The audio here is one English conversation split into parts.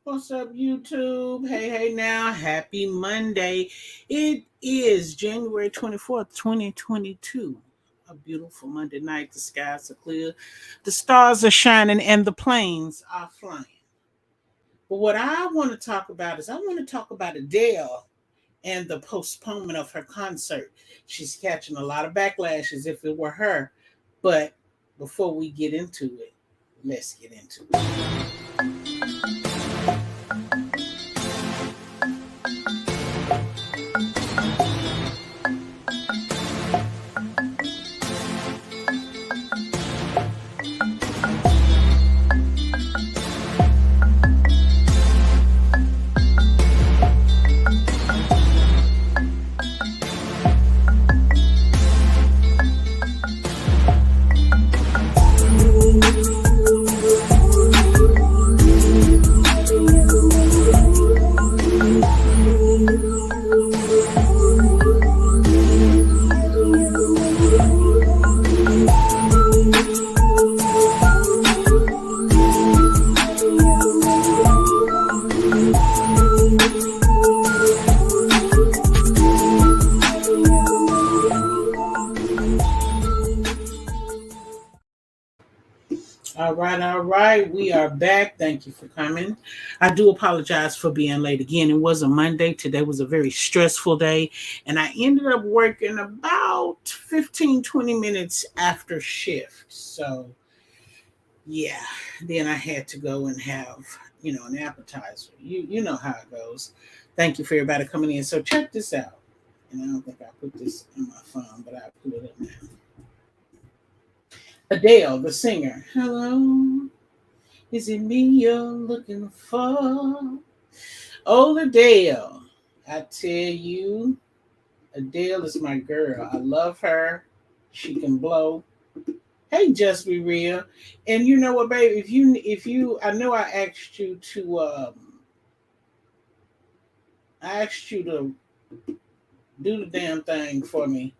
What's up, YouTube? Hey now. Happy Monday. It is January 24th, 2022. A beautiful Monday night. The skies are clear, the stars are shining, and the planes are flying. But what I want to talk about is I want to talk about Adele and the postponement of her concert. She's catching a lot of backlash as if it were her. But before we get into it, let's get into it. All right. We are back. Thank you for coming. I do apologize for being late again. It was a Monday. Today was a very stressful day, and I ended up working about 15-20 minutes after shift. So, yeah, then I had to go and have, an appetizer. You know how it goes. Thank you for everybody coming in. So, check this out. And I don't think I put this in my phone, but I put it up now. Adele, the singer. Hello. Is it me you're looking for? Oh, Adele. I tell you, Adele is my girl. I love her. She can blow. Hey, just be real. And you know what, baby? If you, I know I asked you to do the damn thing for me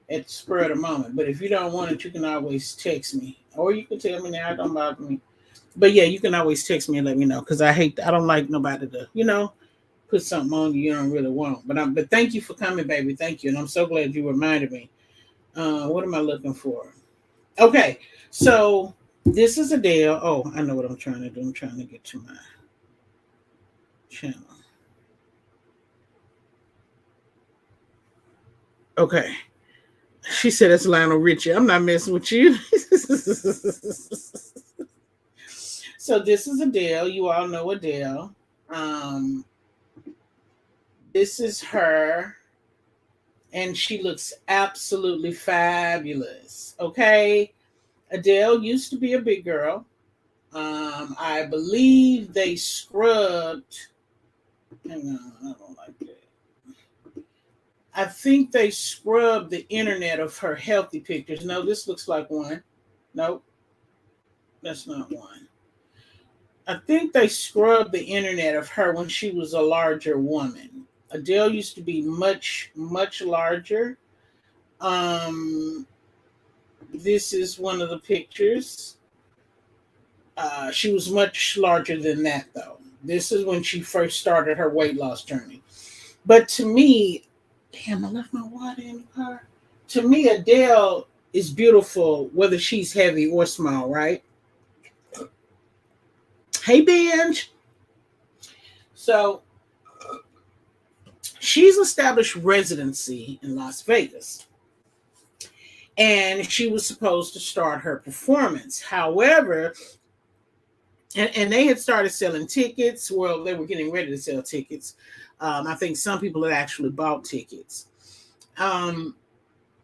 at the spur of the moment. But if you don't want it, you can always text me, or you can tell me now. It don't bother me. But yeah, you can always text me and let me know because I don't like nobody to put something on you don't really want. But thank you for coming, baby. Thank you, and I'm so glad you reminded me. What am I looking for? Okay, so this is Adele. Oh, I know what I'm trying to do. I'm trying to get to my channel. Okay, she said it's Lionel Richie. I'm not messing with you. So this is Adele. You all know Adele. Um, this is her, and she looks absolutely fabulous. Okay, Adele used to be a big girl. I believe they scrubbed. Hang on, I don't like that. I think they scrubbed the internet of her healthy pictures. No, this looks like one. Nope, that's not one. I think they scrubbed the internet of her when she was a larger woman. Adele used to be much larger. Um, this is one of the pictures. She was much larger than that, though. This is when she first started her weight loss journey. But to me, damn, I left my water in the car. To me, Adele is beautiful, whether she's heavy or small, right? Hey, Benj. So she's established residency in Las Vegas, and she was supposed to start her performance. However, and they had started selling tickets. Well, they were getting ready to sell tickets. I think some people had actually bought tickets. Um,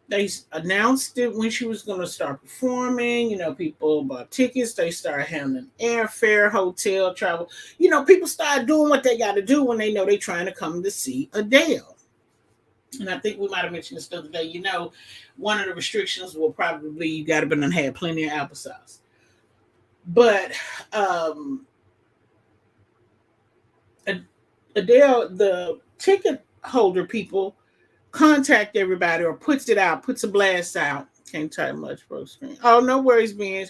they announced it when she was going to start performing. People bought tickets. They started handling airfare, hotel travel. People started doing what they got to do when they know they're trying to come to see Adele. And I think we might have mentioned this the other day. One of the restrictions will probably you got to have plenty of applesauce. But Adele, the ticket holder people contact everybody or puts it out, puts a blast out. Can't type much, bro. Screen. Oh, no worries, Ben.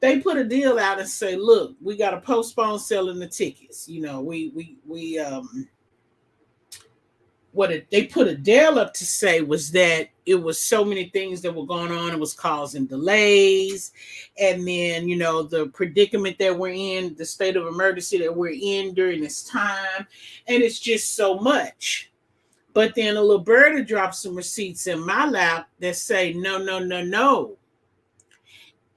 They put a deal out and say, look, we got to postpone selling the tickets. You know, we they put Adele up to say was that it was so many things that were going on. It was causing delays. And then, you know, the predicament that we're in, the state of emergency that we're in during this time. And it's just so much. But then a little birdie dropped some receipts in my lap that say, no, no, no, no.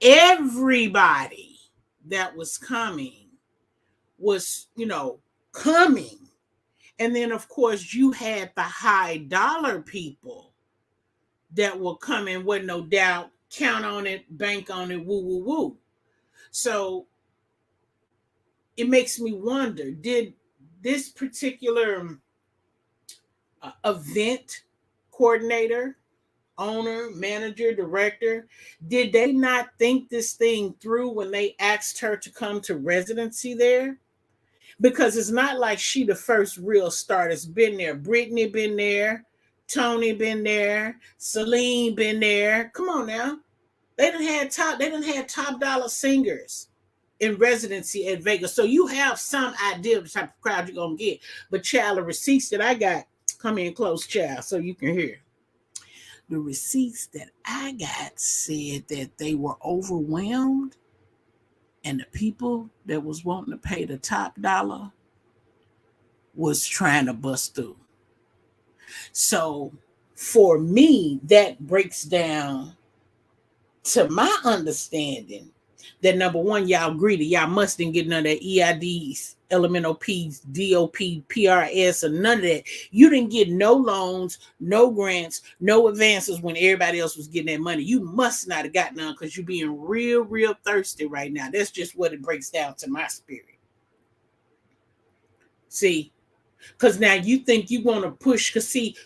Everybody that was coming was, you know, coming. And then, of course, you had the high dollar people that will come in with no doubt, count on it, bank on it, woo, woo, woo. So it makes me wonder, did this particular event coordinator, owner, manager, director, did they not think this thing through when they asked her to come to residency there? Because it's not like she the first real star that's been there. Brittany been there, Tony been there, Celine been there. Come on now. They done had top dollar singers in residency at Vegas. So you have some idea of the type of crowd you're gonna get. But child, the receipts that I got, come in close, child, so you can hear. The receipts that I got said that they were overwhelmed, and the people that was wanting to pay the top dollar was trying to bust through. So for me, that breaks down to my understanding that number one, y'all greedy. Y'all mustn't get none of that EIDs, elemental P's, DOP, PRS, or none of that. You didn't get no loans, no grants, no advances when everybody else was getting that money. You must not have got none because you're being real, real thirsty right now. That's just what it breaks down to my spirit. See, because now you think you want to push, because see,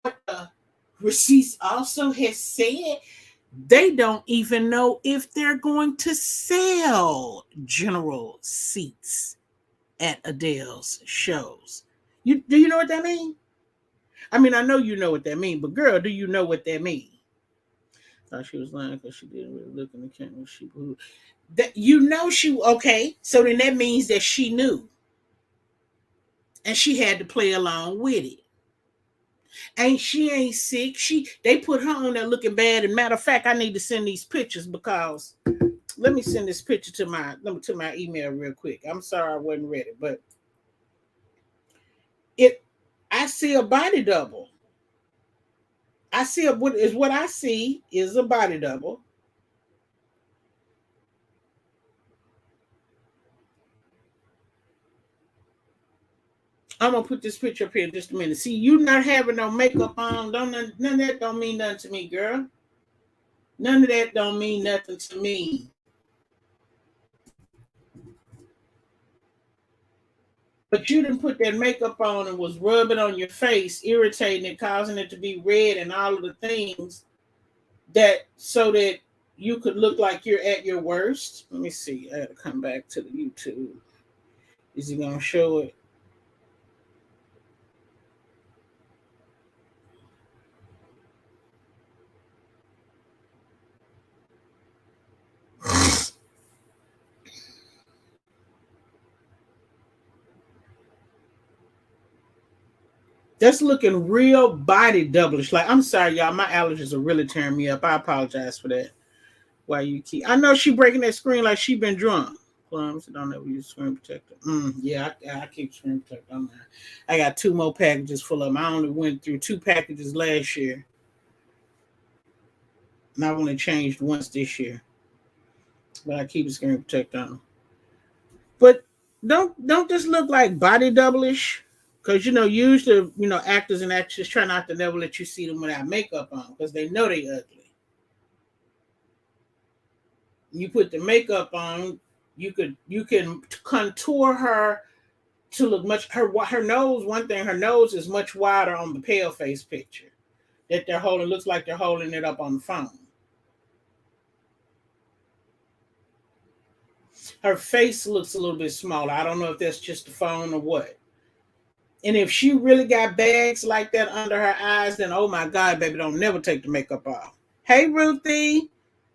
what the receipts also has said, they don't even know if they're going to sell general seats at Adele's shows. Do you know what that means? I mean, I know you know what that means, but girl, do you know what that means? Thought she was lying because she didn't really look in the camera. That you know she okay. So then that means that she knew, and she had to play along with it. She ain't sick. They put her on there looking bad. And matter of fact, I need to send these pictures because let me send this picture to my email real quick. I'm sorry I wasn't ready, but I see a body double. What I see is a body double. I'm gonna put this picture up here in just a minute. See, you not having no makeup on, none of that don't mean nothing to me, girl. None of that don't mean nothing to me. But you didn't put that makeup on and was rubbing on your face, irritating it, causing it to be red, and all of the things that so that you could look like you're at your worst. Let me see. I gotta come back to the YouTube. Is he gonna show it? That's looking real body doublish. Like, I'm sorry, y'all. My allergies are really tearing me up. I apologize for that. Why you keep? I know she breaking that screen like she been drunk. Plums, don't ever use screen protector. Yeah, I keep screen protector. I got 2 more packages full of them. I only went through 2 packages last year, and I've only changed once this year. But I keep a screen protector on. But don't just look like body doublish. Because usually actors and actresses try not to never let you see them without makeup on because they know they ugly. You put the makeup on, you can contour her to look much her nose. One thing, her nose is much wider on the pale face picture that they're holding. Looks like they're holding it up on the phone. Her face looks a little bit smaller. I don't know if that's just the phone or what. And if she really got bags like that under her eyes, then oh my God, baby, don't never take the makeup off. Hey, Ruthie.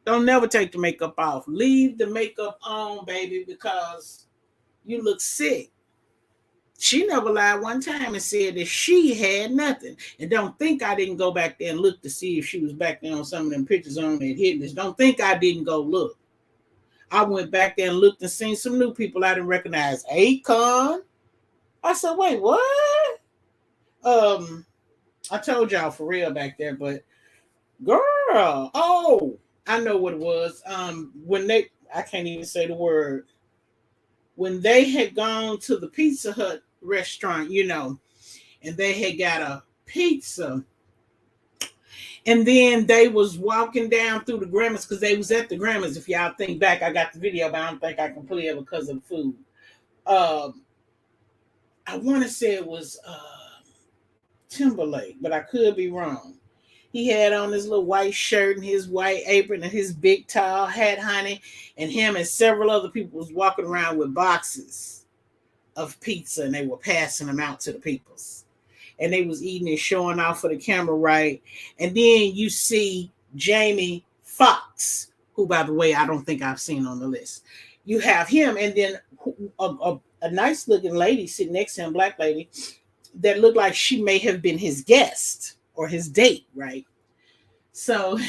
Don't never take the makeup off. Leave the makeup on, baby, because you look sick. She never lied one time and said that she had nothing. And don't think I didn't go back there and look to see if she was back there on some of them pictures on that hidden this. Don't think I didn't go look. I went back there and looked and seen some new people I didn't recognize. Akon. I said, wait, what? I told y'all for real back there, but girl, oh, I know what it was. When they, I can't even say the word. When they had gone to the Pizza Hut restaurant, and they had got a pizza, and then they was walking down through the Grammys because they was at the Grammys. If y'all think back, I got the video, but I don't think I can play it because of the food. I want to say it was Timberlake, but I could be wrong. He had on his little white shirt and his white apron and his big tall hat, honey. And him and several other people was walking around with boxes of pizza, and they were passing them out to the peoples. And they was eating and showing off for the camera, right? And then you see Jamie Foxx, who, by the way, I don't think I've seen on the list. You have him, and then a nice looking lady sitting next to him, black lady, that looked like she may have been his guest or his date, right? So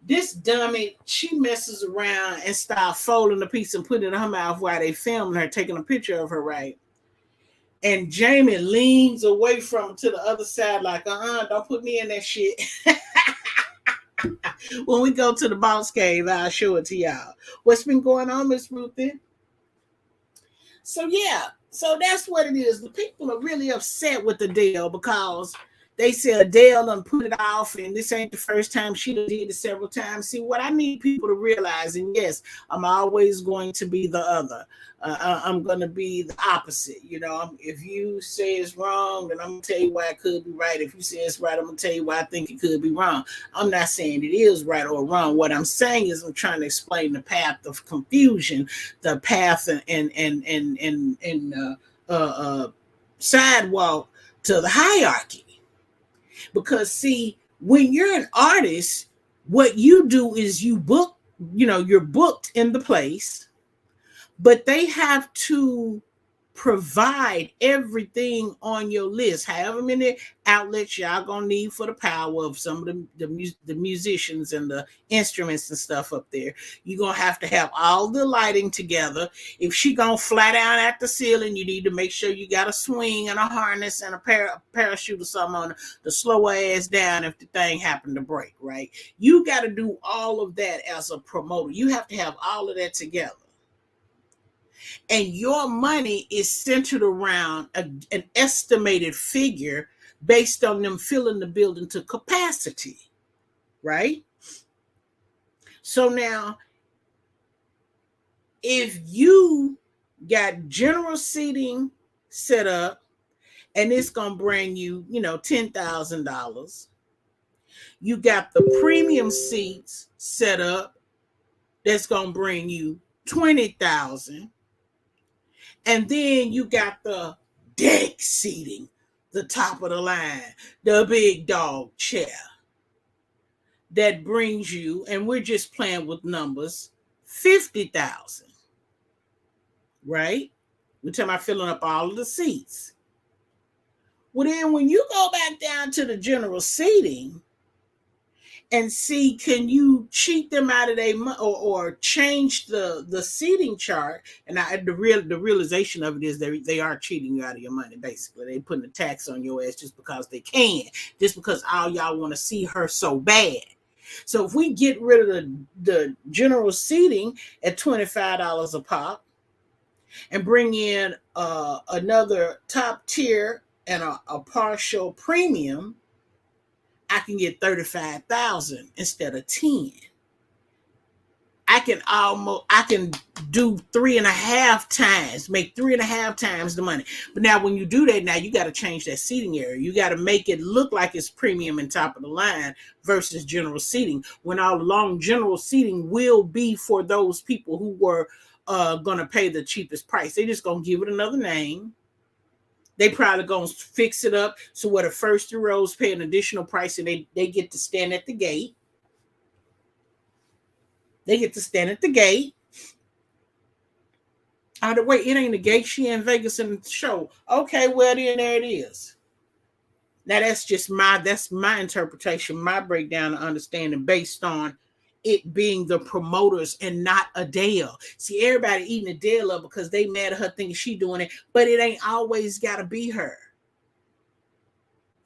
this dummy, she messes around and starts folding the pizza and putting it in her mouth while they filming her, taking a picture of her, right? And Jamie leans away from her to the other side like, don't put me in that shit. When we go to the boss cave, I'll show it to y'all. What's been going on, Miss Ruthie? So yeah, so that's what it is. The people are really upset with Adele because they say Adele done put it off, and this ain't the first time. She did it several times. See, what I need people to realize, and yes, I'm always going to be the other. I'm going to be the opposite. If you say it's wrong, then I'm going to tell you why it could be right. If you say it's right, I'm going to tell you why I think it could be wrong. I'm not saying it is right or wrong. What I'm saying is I'm trying to explain the path of confusion, the path and sidewalk to the hierarchy. Because see, when you're an artist, what you do is you book, you're booked in the place, but they have to provide everything on your list, however many outlets y'all gonna need for the power of some of the musicians and the instruments and stuff up there. You're gonna have to have all the lighting together. If she gonna fly down at the ceiling, you need to make sure you got a swing and a harness and a parachute or something on to slow her ass down if the thing happened to break, right? You got to do all of that as a promoter. You have to have all of that together. And your money is centered around an estimated figure based on them filling the building to capacity, right? So now, if you got general seating set up and it's going to bring you, $10,000, you got the premium seats set up that's going to bring you $20,000. And then you got the deck seating, the top of the line, the big dog chair that brings you, and we're just playing with numbers, 50,000, right? We're talking about filling up all of the seats. Well, then when you go back down to the general seating and see, can you cheat them out of their money or change the seating chart? And the realization of it is they are cheating you out of your money. Basically, they putting a tax on your ass just because they can, just because all y'all want to see her so bad. So if we get rid of the general seating at $25 a pop and bring in another top tier and a partial premium, I can get 35,000 instead of 10. I can do 3.5 times, make 3.5 times the money. But now when you do that, now you got to change that seating area. You got to make it look like it's premium and top of the line versus general seating. When all along general seating will be for those people who were going to pay the cheapest price. They just going to give it another name. They probably going to fix it up so where the first 3 rows pay an additional price and they get to stand at the gate. They get to stand at the gate. Wait, it ain't the gate. She in Vegas in the show. Okay, well then there it is. Now that's my interpretation, my breakdown of understanding based on it being the promoters and not Adele. See, everybody eating Adele up because they mad at her thinking she doing it, but it ain't always gotta be her.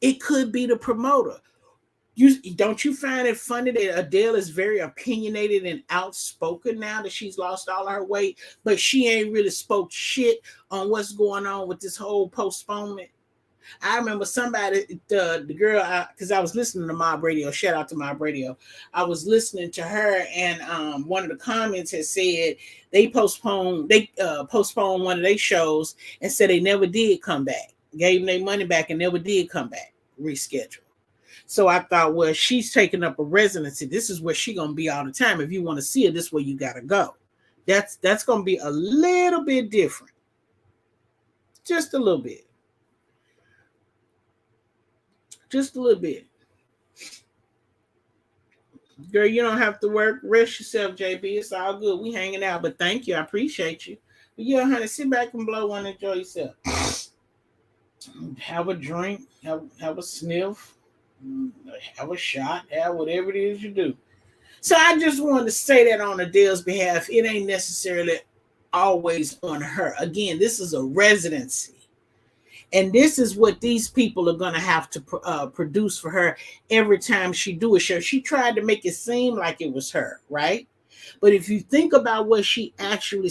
It could be the promoter. Don't you find it funny that Adele is very opinionated and outspoken now that she's lost all her weight, but she ain't really spoke shit on what's going on with this whole postponement? I remember somebody, the girl, because I was listening to Mob Radio. Shout out to Mob Radio. I was listening to her, and one of the comments had said they postponed one of their shows and said they never did come back. Gave them their money back and never did come back. Reschedule. So I thought, well, she's taking up a residency. This is where she's gonna be all the time. If you want to see her, this is where you gotta go. That's gonna be a little bit different, just a little bit. Just a little bit. Girl, you don't have to work. Rest yourself, JB. It's all good. We hanging out, but thank you. I appreciate you. But yeah, honey, sit back and blow one and enjoy yourself. Have a drink. Have a sniff. Have a shot. Have whatever it is you do. So I just wanted to say that on Adele's behalf. It ain't necessarily always on her. Again, this is a residency. And this is what these people are going to have to produce for her every time she do a show. She tried to make it seem like it was her, right? But if you think about what she actually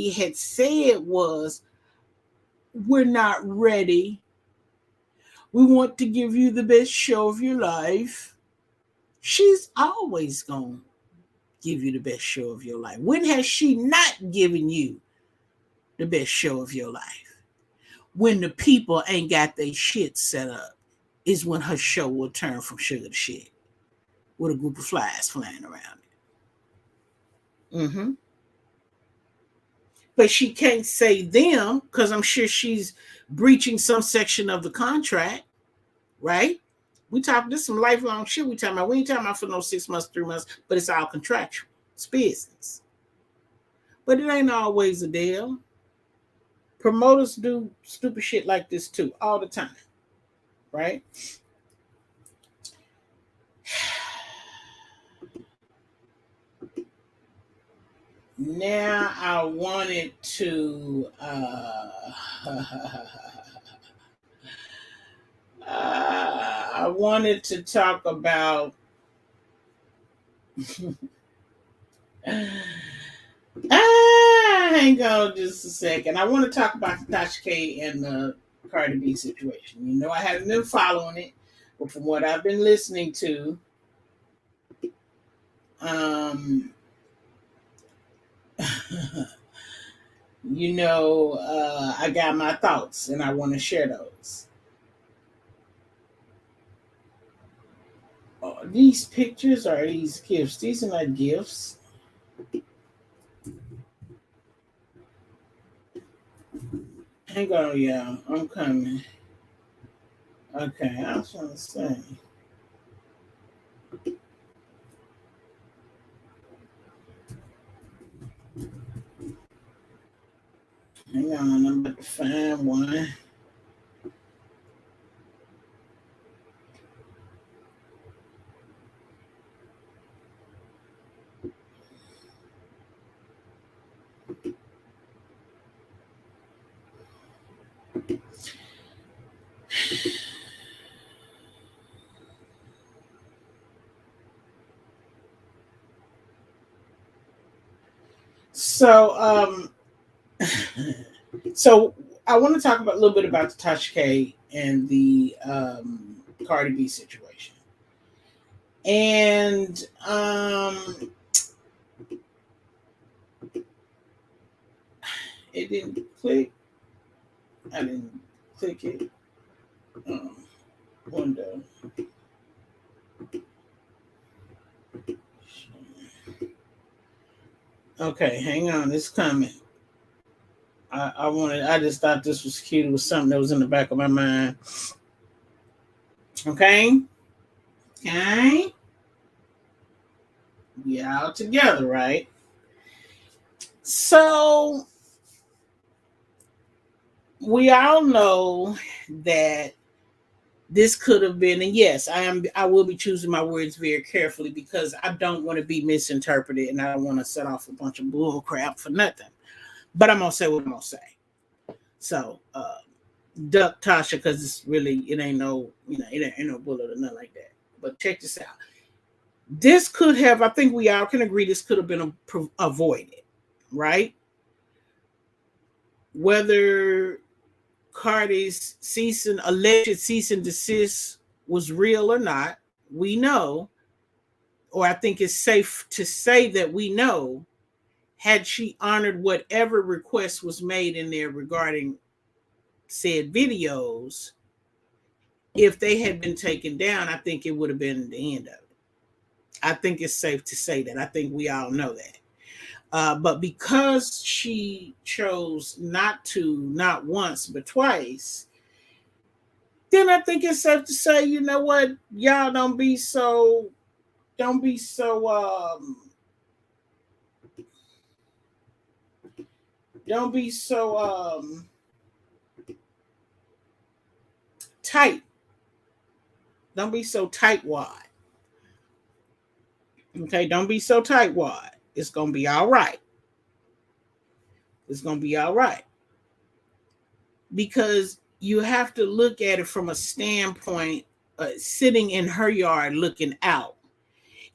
had said was, we're not ready. We want to give you the best show of your life. She's always going to give you the best show of your life. When has she not given you the best show of your life? When the people ain't got their shit set up is when her show will turn from sugar to shit with a group of flies flying around it. Mm-hmm. But she can't say them because I'm sure she's breaching some section of the contract, right? This is some lifelong shit we talking about. We ain't talking about for no 6 months, 3 months, but it's all contractual. It's business. But it ain't always Adele. Promoters do stupid shit like this too, all the time, right? Now I wanted to talk about hang on just a second. I want to talk about the Tasha K and the Cardi B situation. You know, I haven't been following it, but from what I've been listening to, you know, I got my thoughts and I want to share those. These pictures are these gifts. These are not gifts. Hang on, y'all. I'm coming. Okay, I was trying to say. Hang on, I'm about to find one. So, so I want to talk about a little bit about the Tasha K and the Cardi B situation. And it didn't click. I didn't click it. Window. Okay, hang on. It's coming. I just thought this was cute. It was something that was in the back of my mind. Okay. Okay. We all together, right? So we all know that this could have been, and yes, I will be choosing my words very carefully because I don't want to be misinterpreted and I don't want to set off a bunch of bull crap for nothing. But I'm gonna say what I'm gonna say. So duck Tasha, because it's really, it ain't no, it ain't no bullet or nothing like that. But check this out. This could have, I think we all can agree, this could have been avoided, right? Whether Cardi's alleged cease and desist was real or not, we know, or I think it's safe to say that we know, had she honored whatever request was made in there regarding said videos, if they had been taken down, I think it would have been the end of it. I think it's safe to say that. I think we all know that. But because she chose not to, not once, but twice, then I think it's safe to say, you know what, y'all don't be so tight. Don't be so tightwad. Okay, don't be so tightwad. It's gonna be all right. It's gonna be all right. Because you have to look at it from a standpoint, sitting in her yard looking out.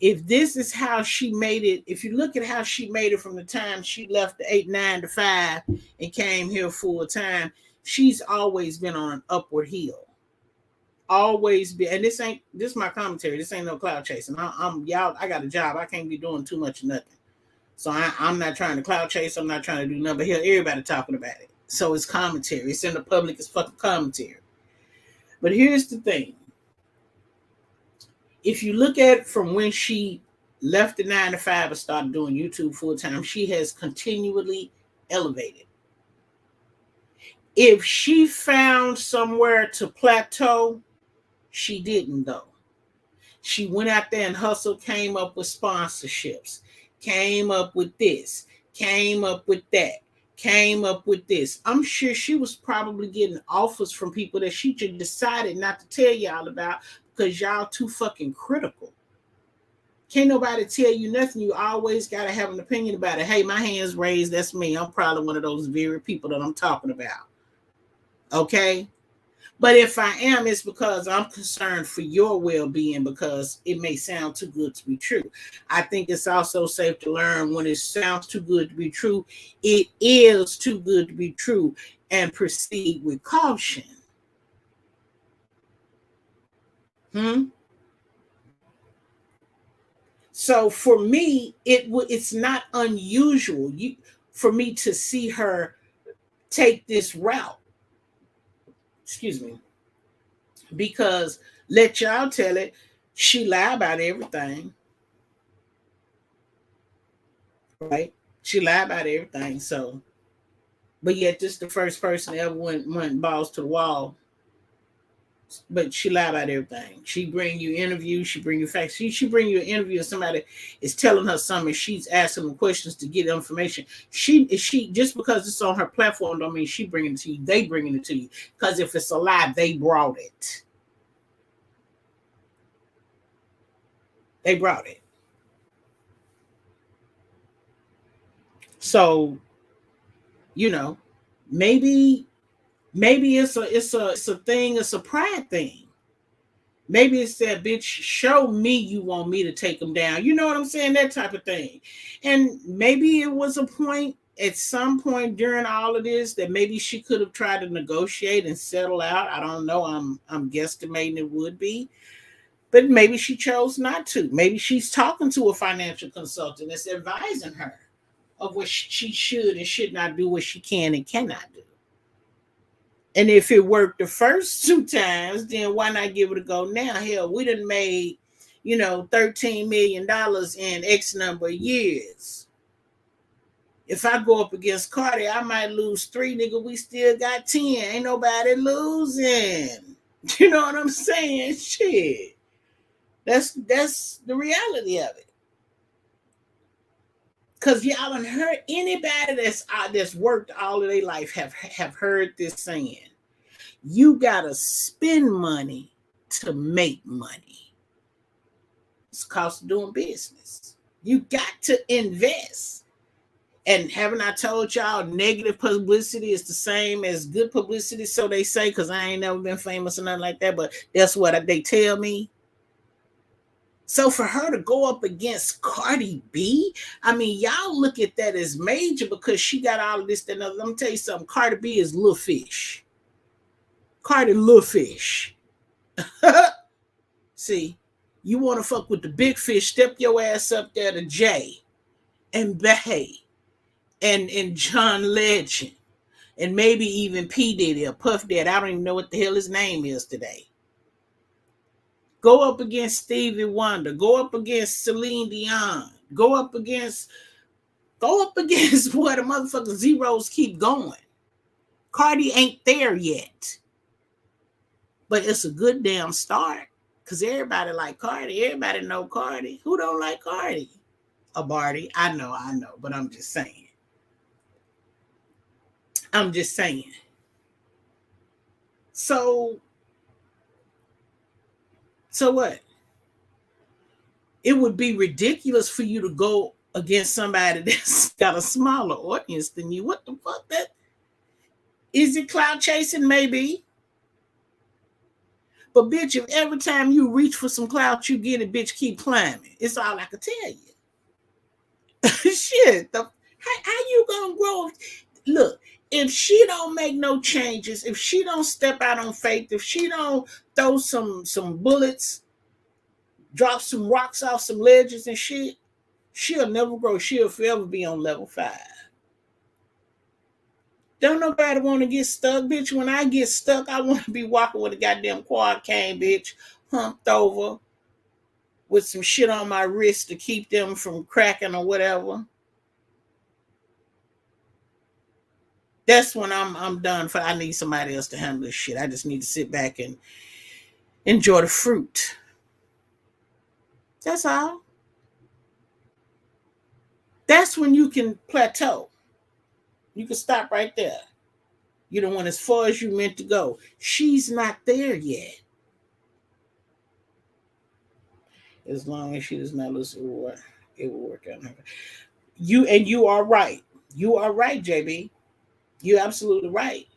If this is how she made it, if you look at how she made it from the time she left the 9 to 5 and came here full time, she's always been on an upward hill. Always be, and this is my commentary. This ain't no cloud chasing. I'm y'all. I got a job. I can't be doing too much of nothing. So I'm not trying to cloud chase. I'm not trying to do nothing. But here, everybody talking about it. So it's commentary. It's in the public. It's fucking commentary. But here's the thing. If you look at it from when she left the 9 to 5 and started doing YouTube full time, she has continually elevated. If she found somewhere to plateau, she didn't though. She went out there and hustled, came up with sponsorships, came up with this, came up with that, came up with this. I'm sure she was probably getting offers from people that she just decided not to tell y'all about because y'all too fucking critical. Can't nobody tell you nothing. You always got to have an opinion about it. Hey, my hand's raised. That's me. I'm probably one of those very people that I'm talking about. Okay? But if I am, it's because I'm concerned for your well-being because it may sound too good to be true. I think it's also safe to learn when it sounds too good to be true, it is too good to be true, and proceed with caution. So for me, it's not unusual for me to see her take this route. Excuse me. Because let y'all tell it, she lied about everything. Right? She lied about everything. So, but yet this is the first person that ever went balls to the wall. But she lied about everything. She bring you interviews, she bring you facts. She bring you an interview of somebody is telling her something, she's asking them questions to get information. She just because it's on her platform don't mean she bringing it to you. They bringing it to you. Because if it's a lie, they brought it. They brought it. So, maybe it's a thing, it's a pride thing. Maybe it's that, bitch, show me you want me to take them down. You know what I'm saying? That type of thing. And maybe it was a point at some point during all of this that maybe she could have tried to negotiate and settle out. I don't know. I'm guesstimating it would be. But maybe she chose not to. Maybe she's talking to a financial consultant that's advising her of what she should and should not do, what she can and cannot do. And if it worked the first 2 times, then why not give it a go now? Hell, we done made, $13 million in X number of years. If I go up against Cardi, I might lose 3, nigga. We still got 10. Ain't nobody losing. You know what I'm saying? Shit. That's the reality of it. Cause y'all done heard anybody that's worked all of their life have heard this saying. You gotta spend money to make money. It's the cost of doing business. You got to invest. And haven't I told y'all negative publicity is the same as good publicity? So they say, because I ain't never been famous or nothing like that, but that's what they tell me. So for her to go up against Cardi B, I mean, y'all look at that as major because she got all of this. Let me tell you something. Cardi B is little fish. Cardi little fish. See, you want to fuck with the big fish, step your ass up there to Jay and Bay and John Legend and maybe even P. Diddy or Puff Daddy. I don't even know what the hell his name is today. Go up against Stevie Wonder. Go up against Celine Dion. Go up against boy, the motherfucking zeros keep going. Cardi ain't there yet. But it's a good damn start. Because everybody like Cardi. Everybody know Cardi. Who don't like Cardi? A Barty. I know. But I'm just saying. So what? It would be ridiculous for you to go against somebody that's got a smaller audience than you. What the fuck? That is it cloud chasing? Maybe. But bitch, if every time you reach for some clout, you get it, bitch, keep climbing. It's all I can tell you. Shit. How you gonna grow? Look, if she don't make no changes, if she don't step out on faith, if she don't throw some bullets, drop some rocks off some ledges and shit, she'll never grow. She'll forever be on level 5. Don't nobody want to get stuck, bitch. When I get stuck, I want to be walking with a goddamn quad cane, bitch, humped over with some shit on my wrist to keep them from cracking or whatever. That's when I'm done. I need somebody else to handle this shit. I just need to sit back and enjoy the fruit. That's all. That's when you can plateau. You can stop right there. You don't want as far as you meant to go. She's not there yet. As long as she does not listen to what it will work out. You are right. You are right, JB. You're absolutely right.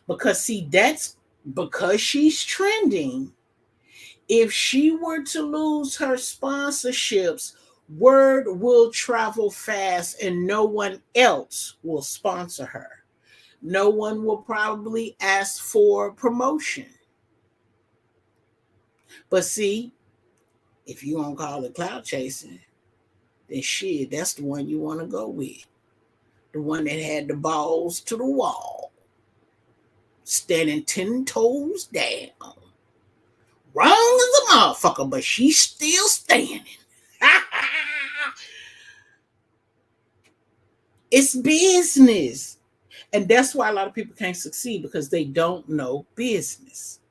Because see, that's because she's trending. If she were to lose her sponsorships, word will travel fast and no one else will sponsor her. No one will probably ask for promotion. But see, if you don't call it cloud chasing, then shit, that's the one you want to go with. The one that had the balls to the wall, standing 10 toes down. Wrong as a motherfucker, but she's still standing. It's business. And that's why a lot of people can't succeed, because they don't know business.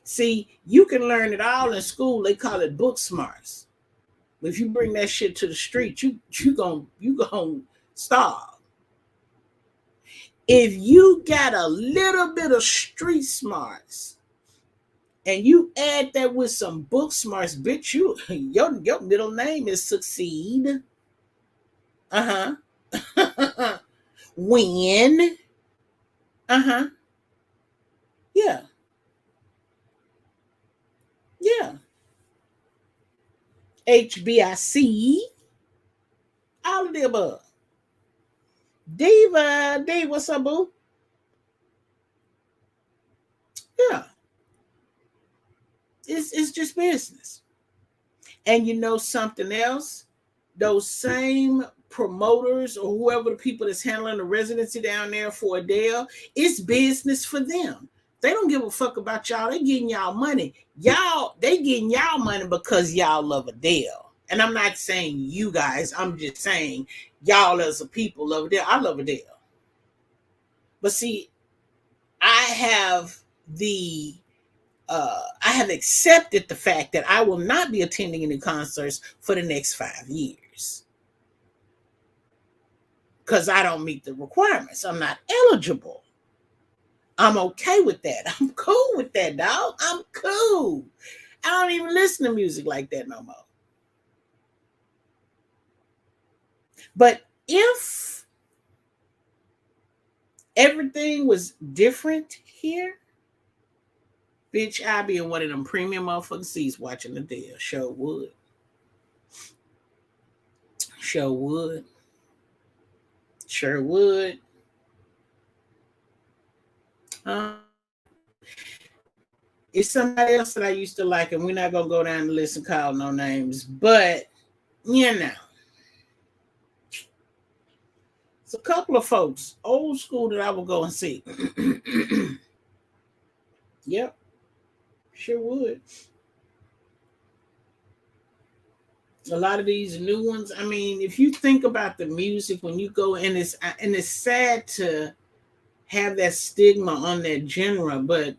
See, you can learn it all in school. They call it book smarts. But if you bring that shit to the street, you gonna starve. If you got a little bit of street smarts and you add that with some book smarts, bitch, your middle name is Succeed. Win. Yeah. Yeah. HBIC. All of the above. Diva, D, what's up, boo? Yeah. It's just business. And you know something else? Those same promoters or whoever the people that's handling the residency down there for Adele, it's business for them. They don't give a fuck about y'all. They getting y'all money. They getting y'all money because y'all love Adele. And I'm not saying you guys. I'm just saying y'all as a people love Adele. I love Adele. But see, I have accepted the fact that I will not be attending any concerts for the next 5 years. because I don't meet the requirements. I'm not eligible. I'm okay with that. I'm cool with that, dog. I'm cool. I don't even listen to music like that no more. But if everything was different here, bitch, I'd be in one of them premium motherfucking seats watching Adele. Sure would. Sure would. Sure would. It's somebody else that I used to like, and we're not gonna go down the list and call no names, but you know, it's a couple of folks, old school, that I will go and see. Yep, sure would. A lot of these new ones, I mean, if you think about the music when you go, and it's sad to have that stigma on that genre, but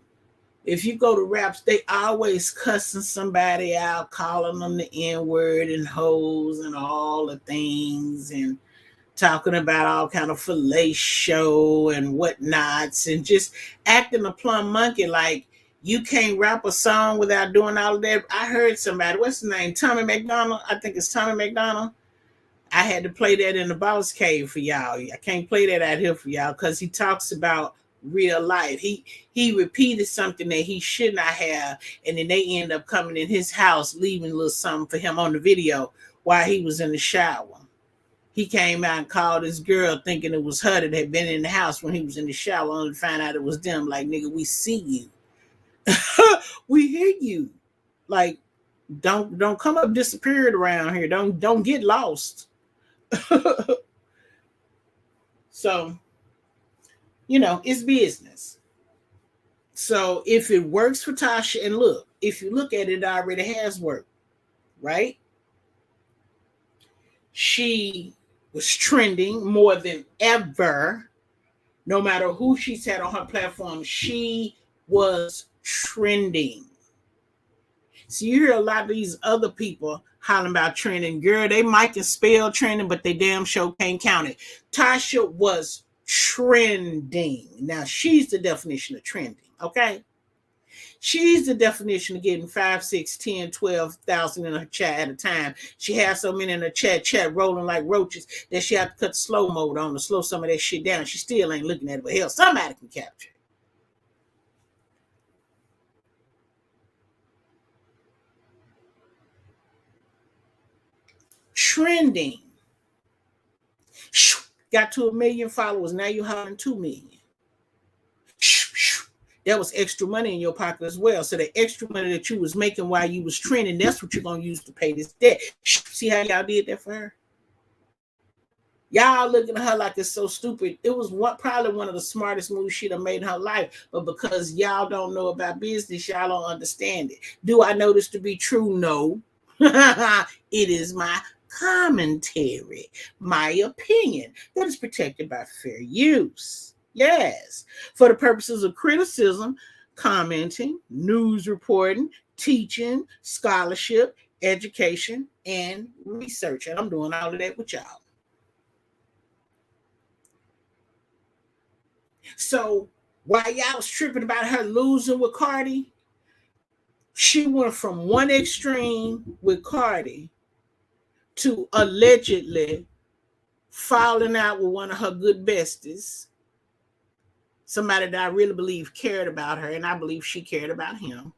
if you go to raps, they always cussing somebody out, calling them the N-word and hoes and all the things, and talking about all kind of fellatio and whatnots, and just acting a plumb monkey like you can't rap a song without doing all of that. I heard somebody, what's his name? Tommy McDonald. I think it's Tommy McDonald. I had to play that in the boss cave for y'all. I can't play that out here for y'all because he talks about real life. He repeated something that he should not have, and then they end up coming in his house, leaving a little something for him on the video while he was in the shower. He came out and called his girl thinking it was her that had been in the house when he was in the shower, only to find out it was them. Like, nigga, we see you. We hear you. Like, don't come up disappeared around here. Don't get lost. So, it's business. So if it works for Tasha, and look, if you look at it, it already has worked, right? She was trending more than ever. No matter who she's had on her platform, she was trending. So you hear a lot of these other people hollering about trending. Girl, they might can spell trending, but they damn sure can't count it. Tasha was trending. Now, she's the definition of trending, okay? She's the definition of getting 5, 6, 10, 12,000 in her chat at a time. She has so many in her chat rolling like roaches that she have to cut the slow mode on to slow some of that shit down. She still ain't looking at it, but hell, somebody can capture it. Trending. Got to 1 million followers. Now you're hollering 2 million. That was extra money in your pocket as well. So the extra money that you was making while you was trending, that's what you're going to use to pay this debt. See how y'all did that for her? Y'all looking at her like it's so stupid. It was probably one of the smartest moves she'd have made in her life. But because y'all don't know about business, y'all don't understand it. Do I know this to be true? No. It is my commentary, my opinion that is protected by fair use. Yes, for the purposes of criticism, commenting, news reporting, teaching, scholarship, education, and research. And I'm doing all of that with y'all. So while y'all was tripping about her losing with Cardi, she went from one extreme with Cardi to allegedly falling out with one of her good besties, somebody that I really believe cared about her, and I believe she cared about him.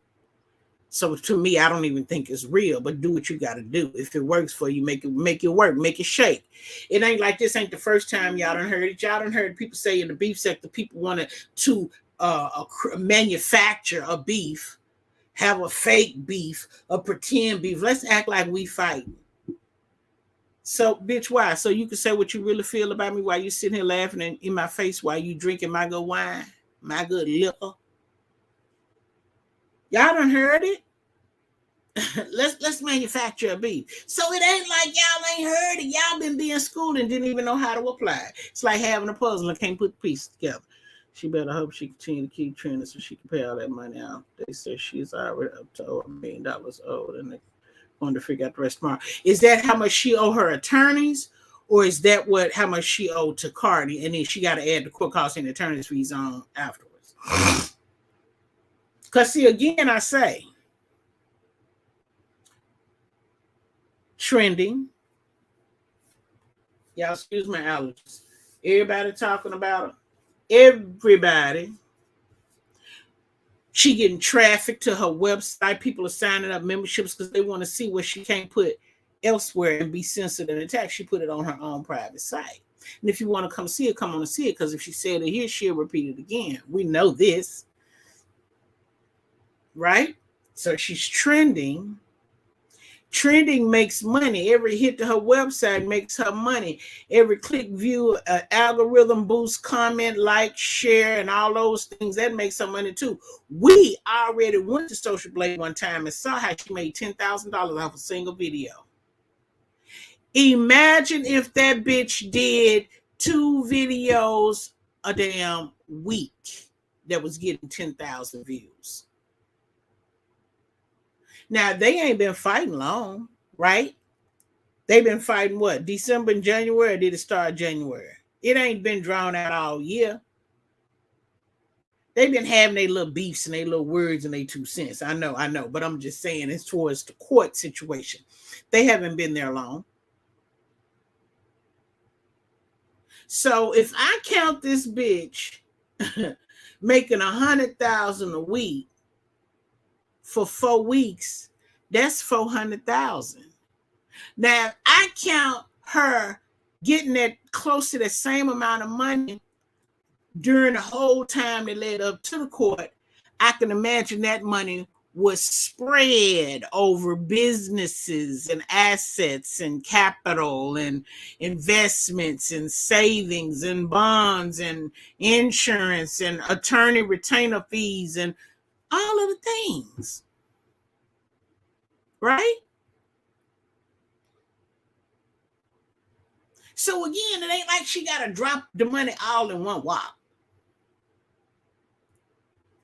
So to me, I don't even think it's real, but do what you got to do. If it works for you, make it work, make it shake. It ain't like this ain't the first time y'all done heard it. Y'all done heard people say in the beef sector, people wanted to manufacture a beef, have a fake beef, a pretend beef. Let's act like we fighting. So, bitch, why? So you can say what you really feel about me while you sitting here laughing in my face while you drinking my good wine, my good liquor. Y'all done heard it. let's manufacture a beef. So it ain't like y'all ain't heard it. Y'all been being schooled and didn't even know how to apply. It's like having a puzzle and can't put the pieces together. She better hope she continue to keep trending so she can pay all that money out. They say she's already up to over $1 million owed, and they want to figure out the rest tomorrow. Is that how much she owe her attorneys, Or is that how much she owed to Cardi, and then she got to add the court costs and attorney's fees on afterwards? Because see, again, I say, trending. Y'all excuse my allergies. Everybody talking about her. Everybody. She getting traffic to her website. People are signing up memberships because they want to see what she can't put elsewhere and be censored and attacked. She put it on her own private site. And if you want to come see it, come on and see it, because if she said it here, she'll repeat it again. We know this. Right? So she's trending. Trending makes money. Every hit to her website makes her money. Every click, view, algorithm boost, comment, like, share, and all those things, that makes her money too. We already went to Social Blade one time and saw how she made $10,000 off a single video. Imagine if that bitch did 2 videos a damn week that was getting 10,000 views. Now, they ain't been fighting long, right? They've been fighting what? December and January, or did it start January? It ain't been drawn out all year. They've been having their little beefs and their little words and their 2 cents. I know. But I'm just saying, it's towards the court situation. They haven't been there long. So if I count this bitch making $100,000 a week for 4 weeks, that's $400,000. Now, if I count her getting that close to the same amount of money during the whole time that led up to the court, I can imagine that money was spread over businesses and assets and capital and investments and savings and bonds and insurance and attorney retainer fees and all of the things. Right? So again, it ain't like she got to drop the money all in one whop.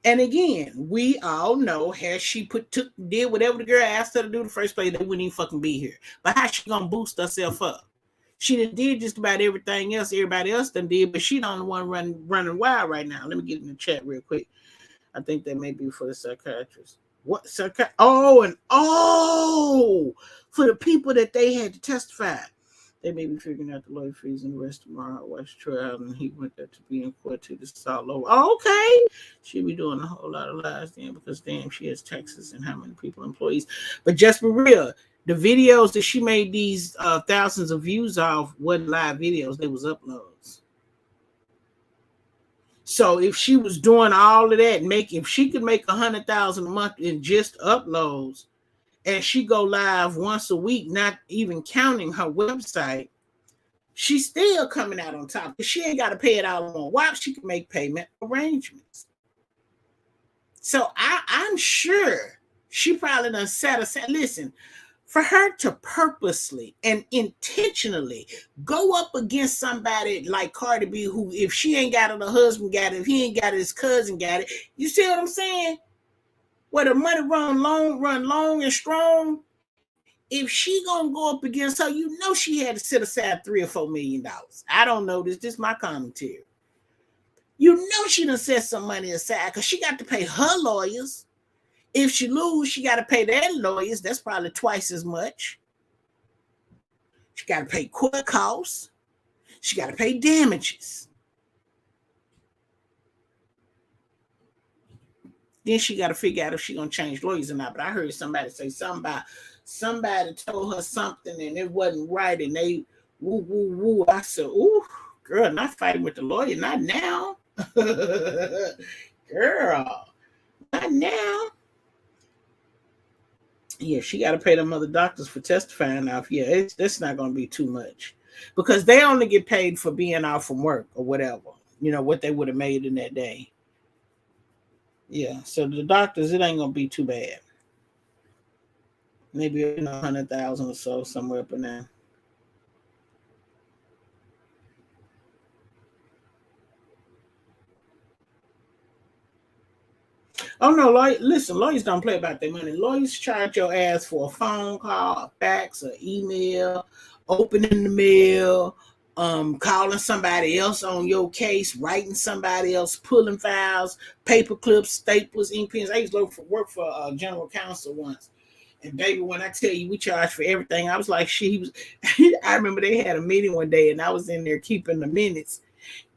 And again, we all know, has she did whatever the girl asked her to do in the first place, they wouldn't even fucking be here. But how she gonna boost herself up? She did just about everything else everybody else done did, but she the only one running wild right now. Let me get in the chat real quick. I think that may be for the psychiatrist. What psychiatrist? For the people that they had to testify. They may be figuring out the lawyer fees and the rest tomorrow. Watch trial, and he went there to be in court to this is all over. Oh, okay. She'll be doing a whole lot of lies then, because damn, she has taxes and how many people, employees. But just for real, the videos that she made these thousands of views off wasn't live videos, they was uploads. So if she was doing all of that, if she could make $100,000 a month in just uploads, and she go live once a week, not even counting her website, she's still coming out on top, because she ain't got to pay it all in one whop. She can make payment arrangements. So I'm sure she probably done set aside. Listen, for her to purposely and intentionally go up against somebody like Cardi B, who, if she ain't got it, her husband got it. If he ain't got it, his cousin got it. You see what I'm saying? Where the money run long and strong. If she gonna go up against her, you know she had to set aside $3 or $4 million. I don't know this. This is my commentary. You know she done set some money aside, because she got to pay her lawyers. If she lose, she got to pay their lawyers. That's probably twice as much. She got to pay court costs. She got to pay damages. Then she got to figure out if she's going to change lawyers or not. But I heard somebody say something about somebody told her something and it wasn't right, and they woo. I said, ooh, girl, not fighting with the lawyer. Not now. Girl, not now. Yeah, she got to pay them other doctors for testifying off. Yeah, that's not going to be too much, because they only get paid for being out from work or whatever, what they would have made in that day. Yeah, so the doctors, it ain't going to be too bad. Maybe 100,000 or so, somewhere up in there. Oh no, listen, lawyers don't play about their money. Lawyers charge your ass for a phone call, a fax, an email, opening the mail, calling somebody else on your case, writing somebody else, pulling files, paper clips, staples, ink pens. I used to work for general counsel once. And baby, when I tell you we charged for everything, I was like, she was. I remember they had a meeting one day, and I was in there keeping the minutes,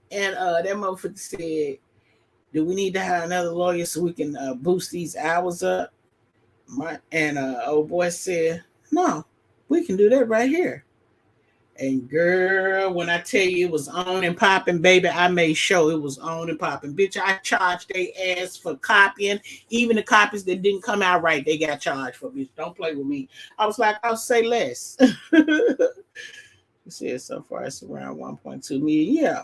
and that motherfucker said, "Do we need to hire another lawyer so we can boost these hours up?" And old boy said, "No, we can do that right here." And girl, when I tell you it was on and popping, baby, I made sure it was on and popping. Bitch, I charged they ass for copying. Even the copies that didn't come out right, they got charged for. Bitch, don't play with me. I was like, I'll say less. You said so far it's around 1.2 million. Yeah.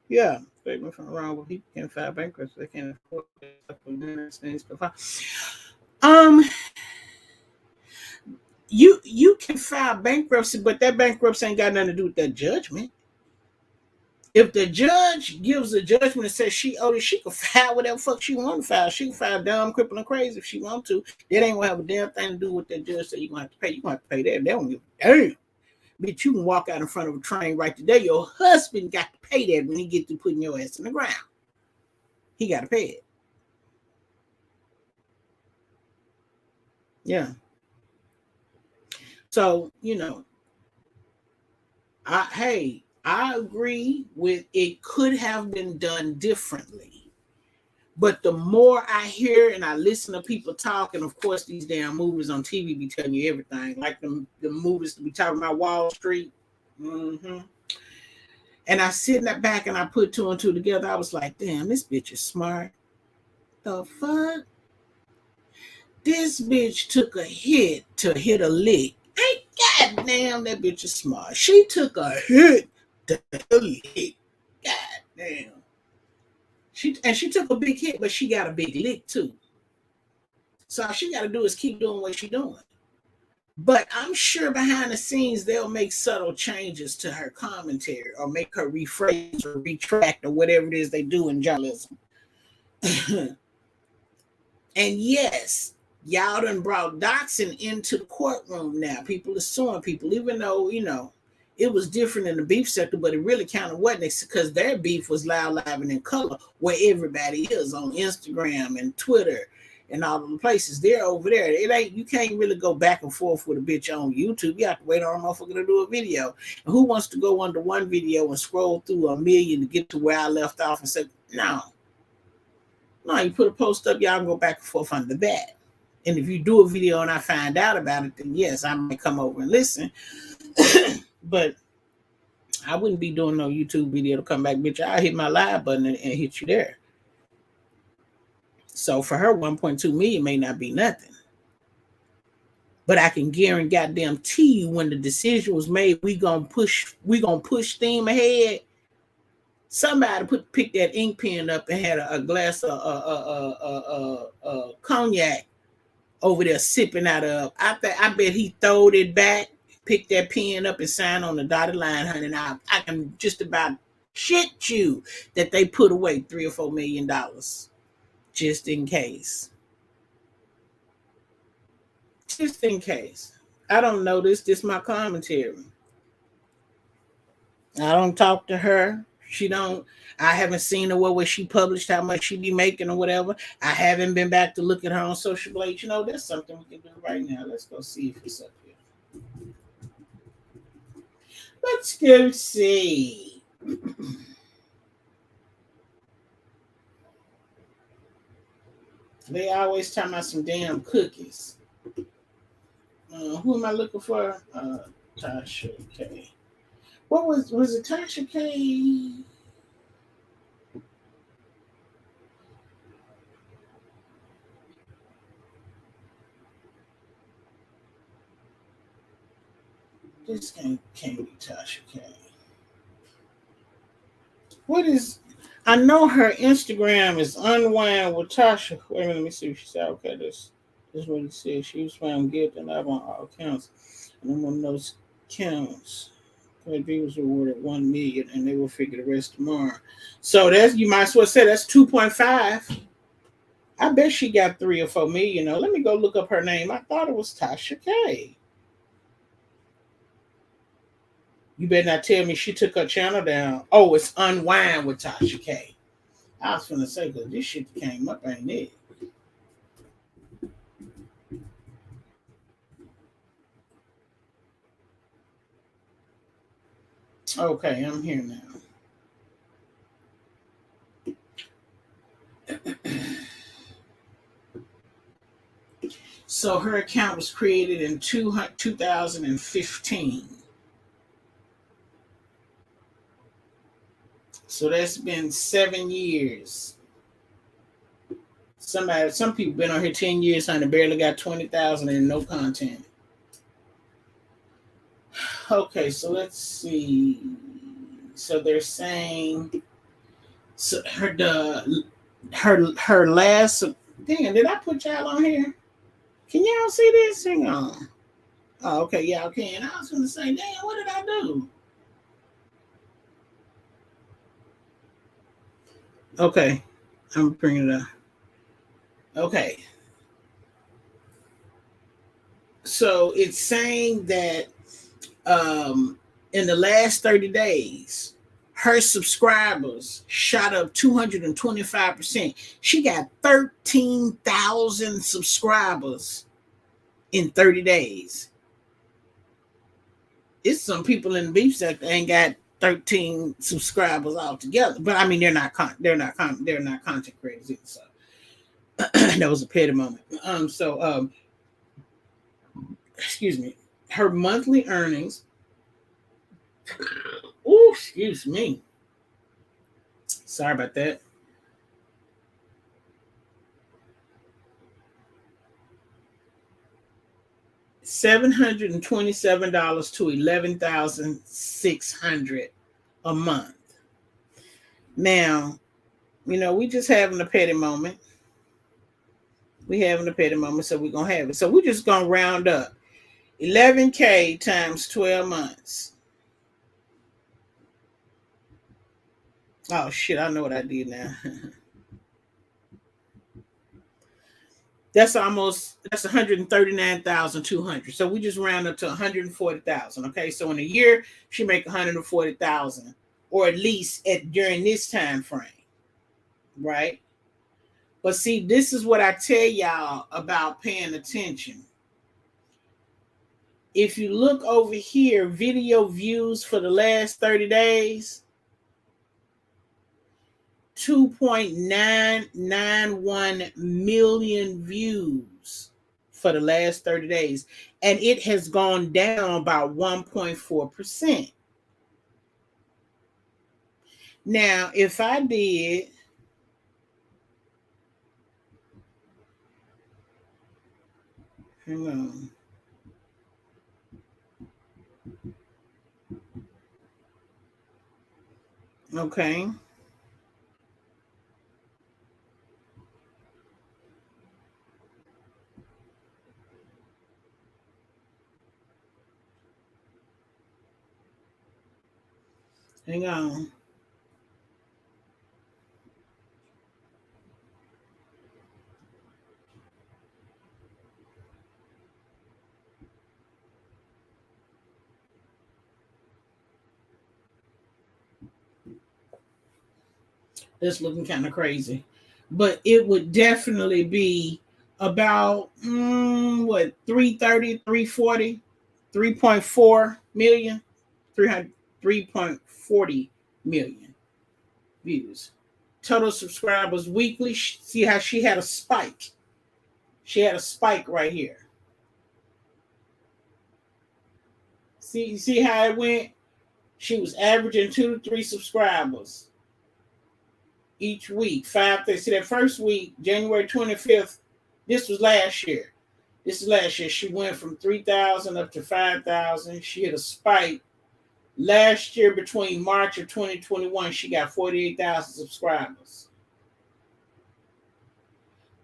Yeah. Statement from around where people can't file bankruptcy. They can't afford things to file. Um, you can file bankruptcy, but that bankruptcy ain't got nothing to do with that judgment. If the judge gives a judgment and says she owed it, she can file whatever fuck she want to file. She can file dumb, crippling, crazy if she want to. That ain't gonna have a damn thing to do with that judge that you're gonna have to pay. You're gonna have to pay that. They don't give a damn. Bitch, you can walk out in front of a train right today. Your husband got to pay that when he get to putting your ass in the ground. He got to pay it. Yeah. So, I agree with it could have been done differently. But the more I hear and I listen to people talk, and of course these damn movies on TV be telling you everything, like the movies to be talking about Wall Street. Mm-hmm. And I sit in that back and I put two and two together. I was like, damn, this bitch is smart. The fuck? This bitch took a hit to hit a lick. Hey, goddamn, that bitch is smart. She took a hit to hit a lick. Goddamn. She took a big hit, but she got a big lick too. So all she got to do is keep doing what she's doing. But I'm sure behind the scenes they'll make subtle changes to her commentary or make her rephrase or retract or whatever it is they do in journalism. And yes, y'all done brought doxing into the courtroom now. People are suing people, even though, it was different in the beef sector, but it really kind of wasn't because their beef was loud, live, and in color, where everybody is on Instagram and Twitter and all of the places. They're over there. It ain't, you can't really go back and forth with a bitch on YouTube. You have to wait on a motherfucker to do a video. And who wants to go under one video and scroll through a million to get to where I left off and say, no. No, you put a post up, y'all can go back and forth under that. And if you do a video and I find out about it, then yes, I might come over and listen. But I wouldn't be doing no YouTube video to come back, bitch. I'll hit my live button and hit you there. So for her, 1.2 million may not be nothing. But I can guarantee you when the decision was made, we gonna push steam ahead. Somebody picked that ink pen up and had a glass of cognac over there sipping out of. I bet he throwed it back, picked that pen up and signed on the dotted line, honey. Now I can just about shit you that they put away $3 or $4 million just in case. Just in case. I don't know this. This is my commentary. I don't talk to her. I haven't seen her where she published how much she be making or whatever. I haven't been back to look at her on Social Blade. That's something we can do right now. Let's go see if it's up here. Let's go see. They always talking about some damn cookies. Who am I looking for? Tasha K. What was it? Tasha K. This can't be Tasha K. What is? I know her Instagram is Unwind with Tasha. Wait a minute, let me see what she said. Okay, this is what it says. She was found guilty and live on all counts. And I'm on those counts. B was awarded 1 million, and they will figure the rest tomorrow. So you might as well say that's 2.5. I bet she got 3 or 4 million. Now, let me go look up her name. I thought it was Tasha K. You better not tell me she took her channel down. Oh, it's Unwind with Tasha K. I was finna say, because this shit came up, ain't it? Okay, I'm here now. So her account was created in 2015. So that's been 7 years. Some people been on here 10 years, honey, barely got 20,000 and no content. Okay, so let's see. So they're saying, so her last. Damn, did I put y'all on here? Can y'all see this? Hang on. Oh, okay, y'all can. I was gonna say, damn, what did I do? Okay, I'm bringing it up. Okay, so it's saying that in the last 30 days, her subscribers shot up 225%. She got 13,000 subscribers in 30 days. It's some people in the beef sector ain't got 13 subscribers altogether. But I mean, they're not content creators either. So that was a petty moment. Excuse me. Her monthly earnings. Oh, excuse me. Sorry about that. $727 to $11,600 a month. Now, we just having a petty moment. We having a petty moment, so we're gonna have it. So we're just gonna round up 11K times 12 months. Oh shit! I know what I did now. That's 139,200. So we just round up to 140,000. Okay, so in a year she make 140,000, or at least during this time frame, right? But see, this is what I tell y'all about paying attention. If you look over here, video views for the last 30 days, 2.991 million views for the last 30 days. And it has gone down by 1.4%. Now, if I did, hang on. Okay. Hang on. That's looking kind of crazy. But it would definitely be about, 330, 340, 3.4 million, 3.40 million views. Total subscribers weekly. See how she had a spike. She had a spike right here. See how it went? She was averaging 2 to 3 subscribers each week. 5 days. See that first week, January 25th, this was last year. This is last year. She went from 3,000 up to 5,000. She hit a spike. Last year, between March of 2021, she got 48,000 subscribers.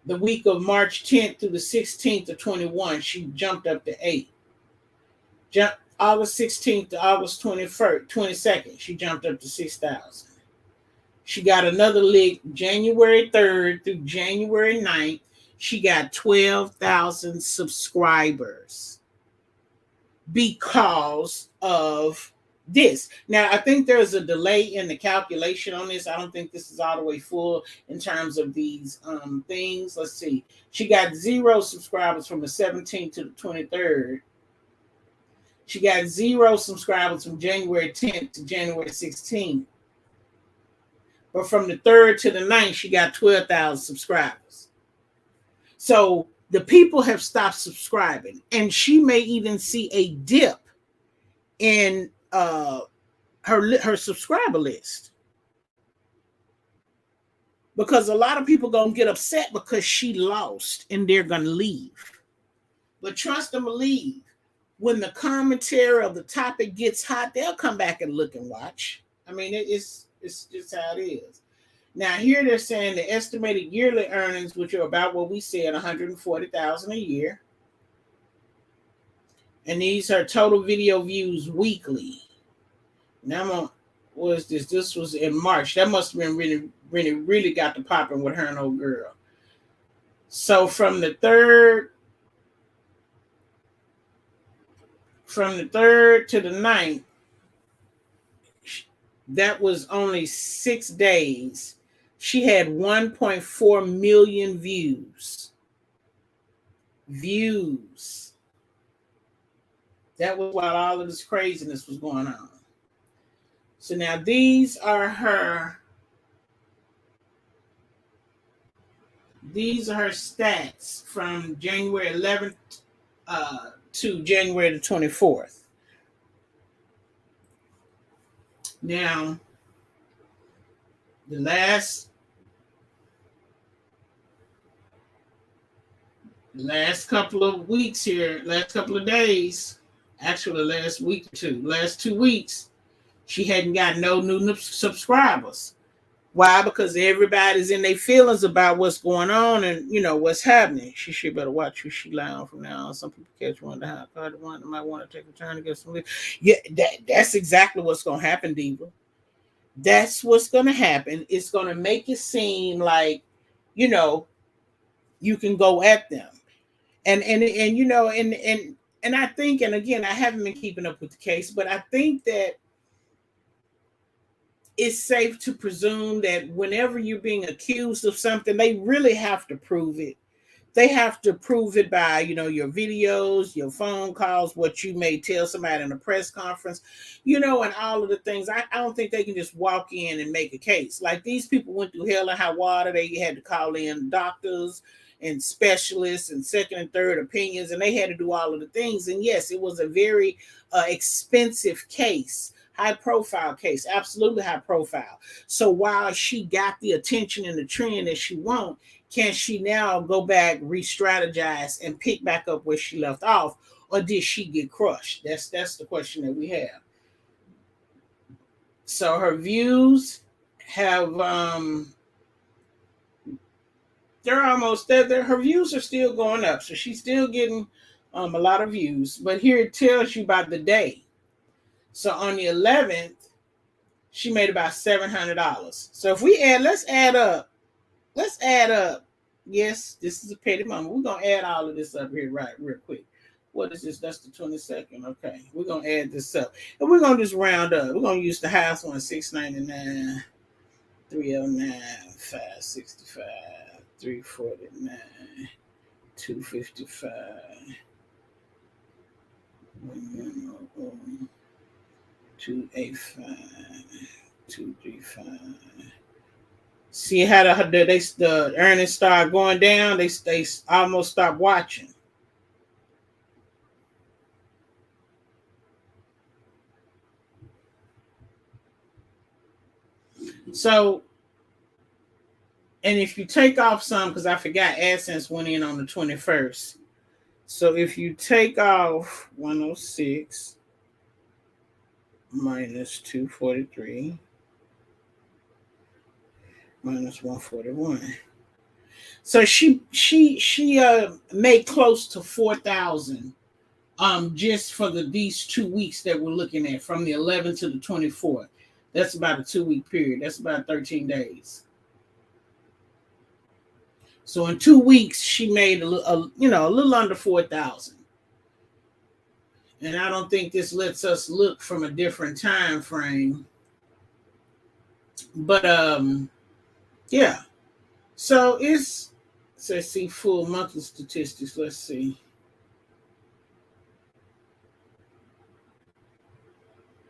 The week of March 10th through the 16th of 21, she jumped up to 8. August 16th to August 22nd, she jumped up to 6,000. She got another lick January 3rd through January 9th. She got 12,000 subscribers because of this. Now, I think there's a delay in the calculation on this. I don't think this is all the way full in terms of these things. Let's see. She got 0 subscribers from the 17th to the 23rd. She got 0 subscribers from January 10th to January 16th. But from the 3rd to the 9th, she got 12,000 subscribers. So the people have stopped subscribing, and she may even see a dip in her subscriber list, because a lot of people gonna get upset because she lost and they're gonna leave. But trust and believe, when the commentary of the topic gets hot, they'll come back and look and watch. I mean, it's just how it is. Now here they're saying the estimated yearly earnings, which are about what we said, 140,000 a year. And these are total video views weekly. Now, what is this? This was in March. That must have been really got to popping with her and old girl. So from the 3rd to the 9th, that was only 6 days. She had 1.4 million views. That was while all of this craziness was going on. So now these are her stats from January 11th to January the 24th. Now, the last couple of weeks here, last couple of days, actually last week or two, last 2 weeks, she hadn't got no new subscribers. Why? Because everybody's in their feelings about what's going on and, you know, what's happening. She better watch who she lie on from now on. Some people catch one to hot card, one that might want to take a turn to get some. Yeah, that's exactly what's going to happen, Diva. That's what's going to happen. It's going to make it seem like, you know, you can go at them. And you know, and I think, and again, I haven't been keeping up with the case, but I think that it's safe to presume that whenever you're being accused of something, they really have to prove it. They have to prove it by, you know, your videos, your phone calls, what you may tell somebody in a press conference, you know, and all of the things. I don't think they can just walk in and make a case. Like, these people went through hell and high water. They had to call in doctors and specialists and second and third opinions, and they had to do all of the things. And yes, it was a very expensive case. High profile case, absolutely high profile. So while she got the attention and the trend that she wants, can she now go back, re-strategize, and pick back up where she left off, or did she get crushed? That's the question that we have. So her views have they're almost there. Her views are still going up, so she's still getting a lot of views. But here it tells you about the day. So on the 11th, she made about $700. So if we let's add up. Yes, this is a petty moment. We're going to add all of this up here real quick. What is this? That's the 22nd. Okay, we're going to add this up. And we're going to just round up. We're going to use the highest one, $699, $309, $565, $349, $255, $285, $235. See how the earnings start going down? They almost stop watching. So, and if you take off some, because I forgot AdSense went in on the 21st. So if you take off 106 minus 243 minus 141. So she made close to 4,000 just for these 2 weeks that we're looking at, from the 11th to the 24th. That's about a 2-week period. That's about 13 days. So in 2 weeks, she made a little under 4,000. And I don't think this lets us look from a different time frame. But yeah. So let's see full monthly statistics. Let's see.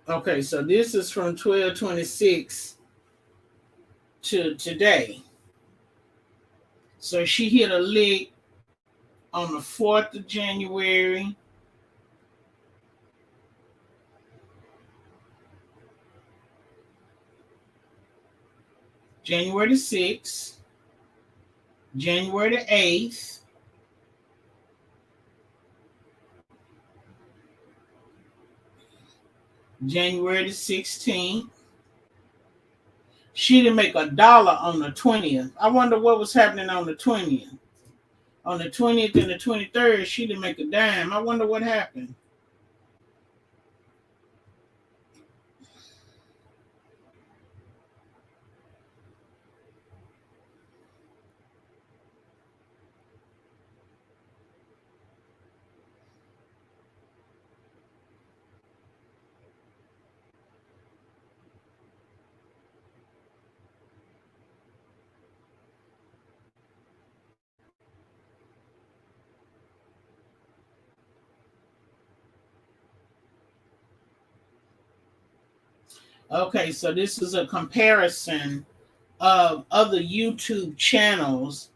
Okay, so this is from 12/26 to today. So she hit a lick on the 4th of January. January the 6th, January the 8th, January the 16th. She didn't make $1 on the 20th. I wonder what was happening on the 20th. On the 20th and the 23rd, she didn't make a dime. I wonder what happened. Okay, so this is a comparison of other YouTube channels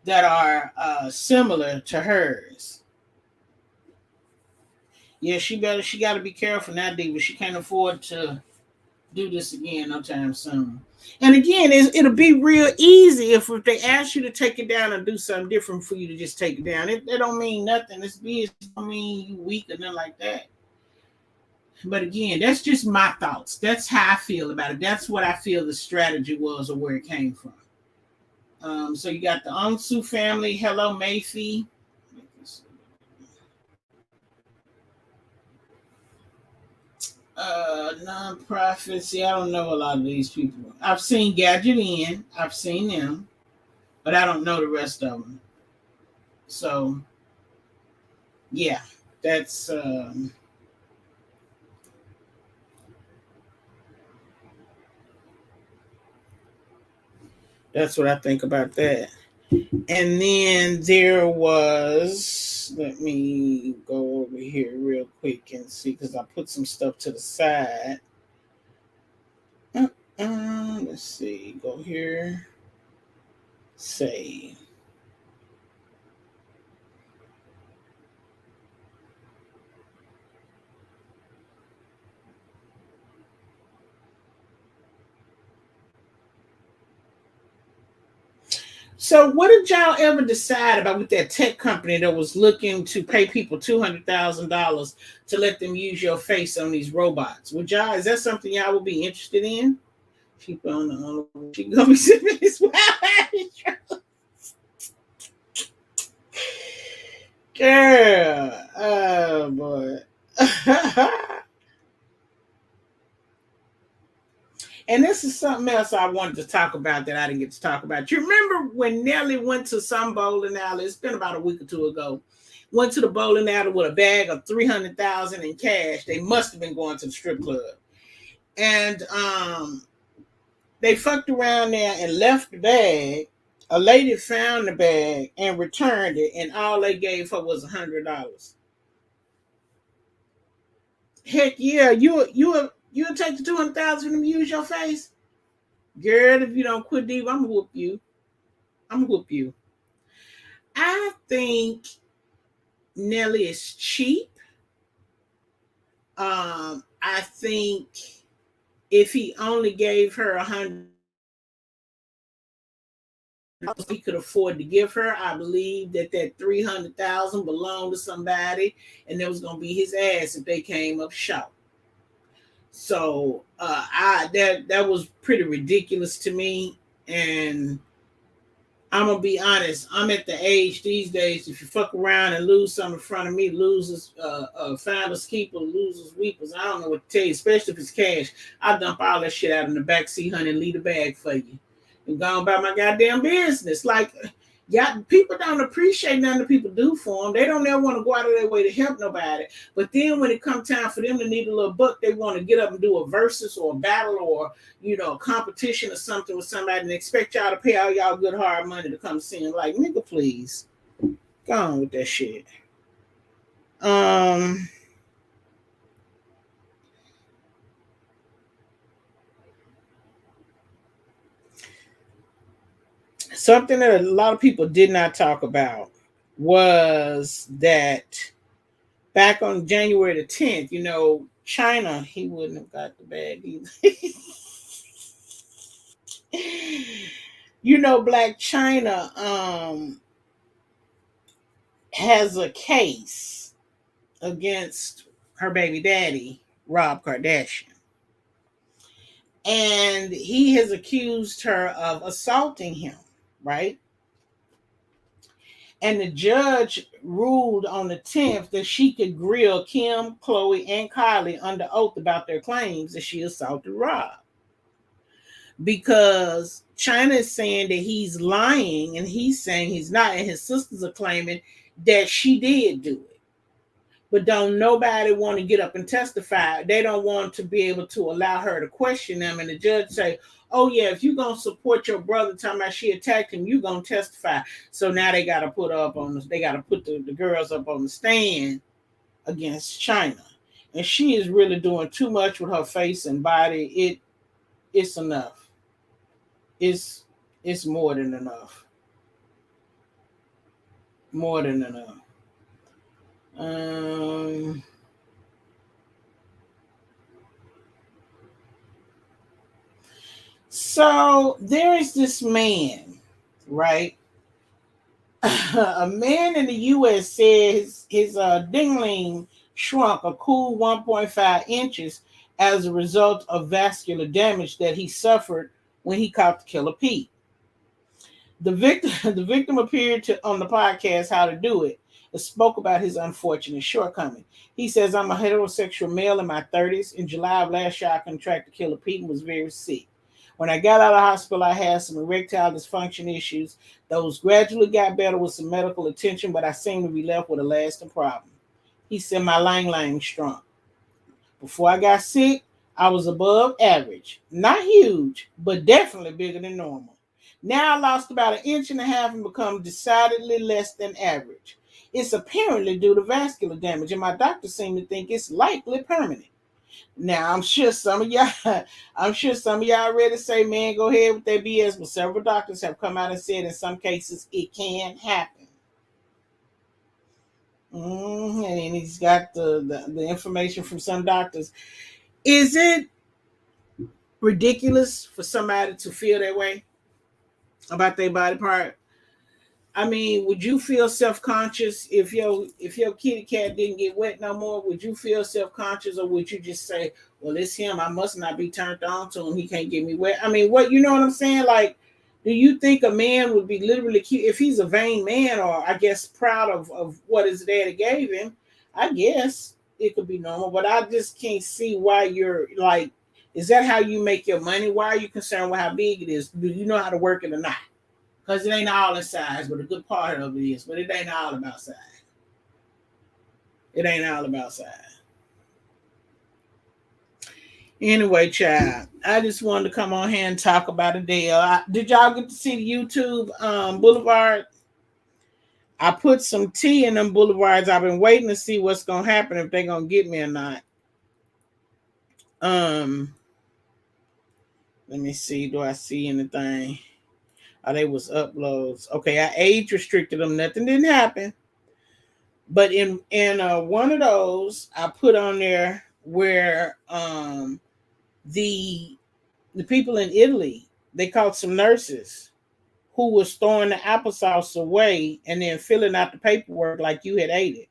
that are similar to hers. Yeah, she got to be careful now, Diva. She can't afford to do this again no time soon. And again, it'll be real easy if they ask you to take it down and do something different for you to just take it down. It don't mean nothing. It's business. It don't mean you weak or nothing like that. But again, that's just my thoughts. That's how I feel about it. That's what I feel the strategy was or where it came from. So you got the Onsu family. Hello, Mayfi. Non-profits. Yeah, I don't know a lot of these people. I've seen Gadget In. I've seen them, but I don't know the rest of them. So, yeah, that's that's what I think about that. And then there was, let me go over here real quick and see because I put some stuff to the side. Let's see, go here, save. So, what did y'all ever decide about with that tech company that was looking to pay people $200,000 to let them use your face on these robots? Would y'all? Is that something y'all would be interested in? People on the she gonna be sitting this girl. Oh boy. And this is something else I wanted to talk about that I didn't get to talk about. You remember when Nelly went to some bowling alley? It's been about a week or two ago. Went to the bowling alley with a bag of 300,000 in cash. They must have been going to the strip club, and they fucked around there and left the bag. A lady found the bag and returned it, and all they gave her was $100. Heck yeah, you'll take the 200,000 and use your face, girl. If you don't quit, Diva, I'm gonna whoop you. I'm gonna whoop you. I think Nelly is cheap. I think if he only gave her 100, he could afford to give her. I believe that 300,000 belonged to somebody, and it was gonna be his ass if they came up short. So I that was pretty ridiculous to me, and I'm gonna be honest. I'm at the age these days. If you fuck around and lose something in front of me, losers, finders keepers, losers weepers. I don't know what to tell you, especially if it's cash. I dump all that shit out in the back seat, honey, and leave the bag for you, and go on about my goddamn business. Like Yeah, people don't appreciate nothing that people do for them. They don't ever want to go out of their way to help nobody. But then when it comes time for them to need a little buck, they want to get up and do a versus or a battle or a competition or something with somebody and expect y'all to pay all y'all good hard money to come see them. Like, nigga, please. Go on with that shit. Um Something that a lot of people did not talk about was that back on January the 10th, China, he wouldn't have got the bag either. Black China has a case against her baby daddy, Rob Kardashian. And he has accused her of assaulting him, right? And the judge ruled on the 10th that she could grill Kim, Chloe, and Kylie under oath about their claims that she assaulted Rob. Because China is saying that he's lying and he's saying he's not, and his sisters are claiming that she did do it. But don't nobody want to get up and testify. They don't want to be able to allow her to question them. And the judge say, oh yeah, if you're going to support your brother talking about she attacked him, you're going to testify. So now they got to put the girls up on the stand against China. And she is really doing too much with her face and body. It's enough. It's more than enough. More than enough. So there is this man, right? A man in the U.S. says his dingling shrunk a cool 1.5 inches as a result of vascular damage that he suffered when he caught the killer Pete. The victim, the victim appeared on the podcast How to Do It and spoke about his unfortunate shortcoming. He says, I'm a heterosexual male in my 30s. In July of last year, I contracted killer Pete and was very sick. When I got out of the hospital, I had some erectile dysfunction issues. Those gradually got better with some medical attention, but I seem to be left with a lasting problem. He said, my lang shrunk. Before I got sick, I was above average. Not huge, but definitely bigger than normal. Now I lost about 1.5 inches and become decidedly less than average. It's apparently due to vascular damage, and my doctor seemed to think it's likely permanent. Now I'm sure some of y'all ready to say, man, go ahead with that BS, but several doctors have come out and said in some cases it can happen. And he's got the information from some doctors. Is it ridiculous for somebody to feel that way about their body part? I mean, would you feel self-conscious if your kitty cat didn't get wet no more? Would you feel self-conscious, or would you just say, well, it's him, I must not be turned on to him, he can't get me wet? I mean, what, you know what I'm saying? Like, do you think a man would be literally cute if he's a vain man, or I guess proud of what his daddy gave him? I guess it could be normal, but I just can't see why you're like, is that how you make your money? Why are you concerned with how big it is? Do you know how to work it or not? Because it ain't all in size, but a good part of it is. But it ain't all about size. It ain't all about size. Anyway, child, I just wanted to come on here and talk about Adele. Did y'all get to see the YouTube Boulevard? I put some tea in them boulevards. I've been waiting to see what's gonna happen, if they're gonna get me or not. Let me see. Do I see anything? Oh, they was uploads. Okay, I age restricted them. Nothing didn't happen. But in one of those, I put on there where the people in Italy, they caught some nurses who was throwing the applesauce away and then filling out the paperwork like you had ate it.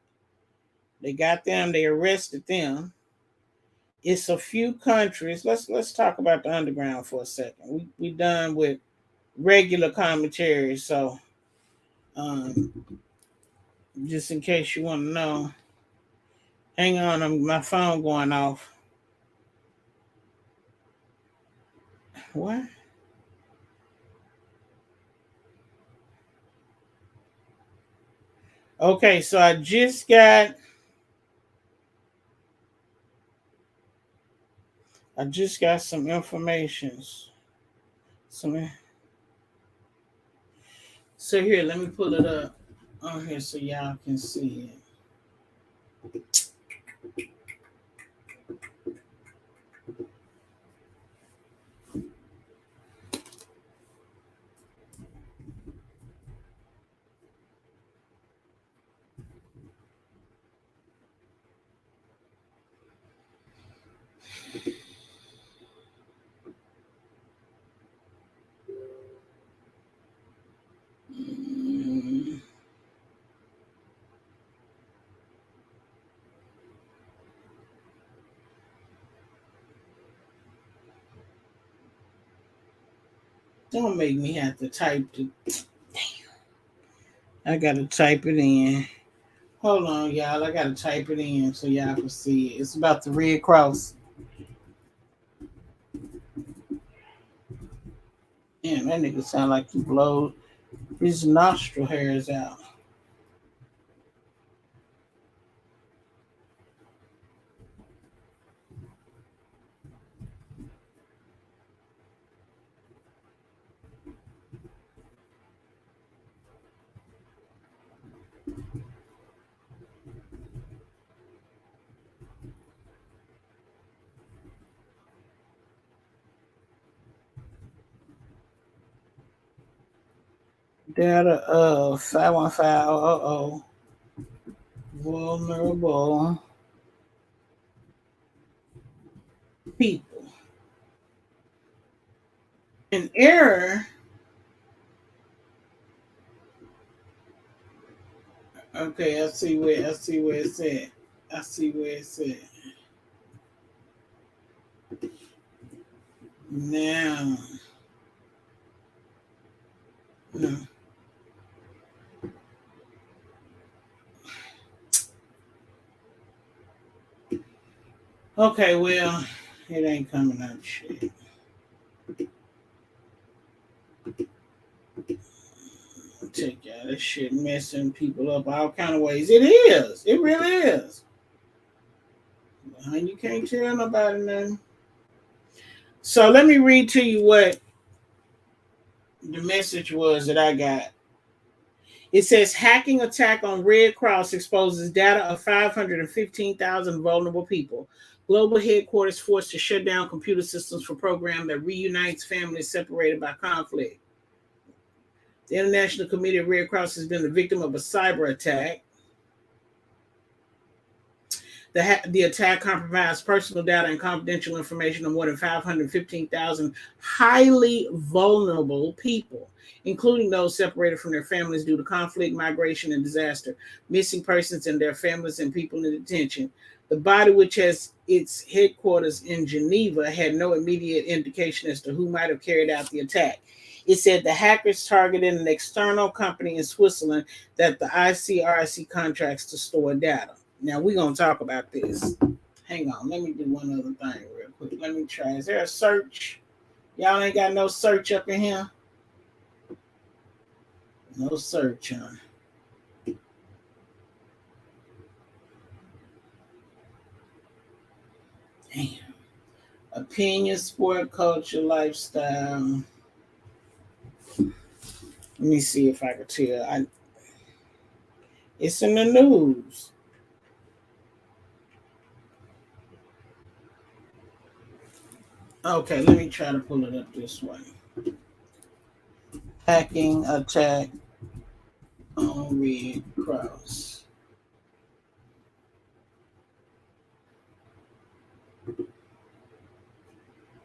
They got them. They arrested them. It's a few countries. Let's talk about the underground for a second. We done with regular commentary, so just in case you want to know. Hang on, my phone going off. What? Okay, so I just got some information. Some So here, let me pull it up on here so y'all can see it. Don't make me have to type it. I gotta type it in. Hold on, y'all. I gotta type it in so y'all can see it. It's about the Red Cross. Damn, that nigga sound like he blows his nostril hairs out. Data of 515 vulnerable people. An error. Okay, I see where it's at. I see where it's at. Now, no. Okay, well, it ain't coming up shit. Check out this shit messing people up all kind of ways. It is. It really is. You can't tell nobody nothing. So let me read to you what the message was that I got. It says hacking attack on Red Cross exposes data of 515,000 vulnerable people. Global headquarters forced to shut down computer systems for program that reunites families separated by conflict. The International Committee of Red Cross has been the victim of a cyber attack. The attack compromised personal data and confidential information of more than 515,000 highly vulnerable people, including those separated from their families due to conflict, migration, and disaster, missing persons and their families, and people in detention. The body, which has its headquarters in Geneva, had no immediate indication as to who might have carried out the attack. It said the hackers targeted an external company in Switzerland that the ICRC contracts to store data. Now we're gonna talk about this. Hang on, let me do one other thing real quick. Let me try. Is there a search? Y'all ain't got no search up in here? No search, huh? Damn. Opinion, sport, culture, lifestyle. Let me see if I can tell. It's in the news. Okay, let me try to pull it up this way. Hacking attack on Red Cross.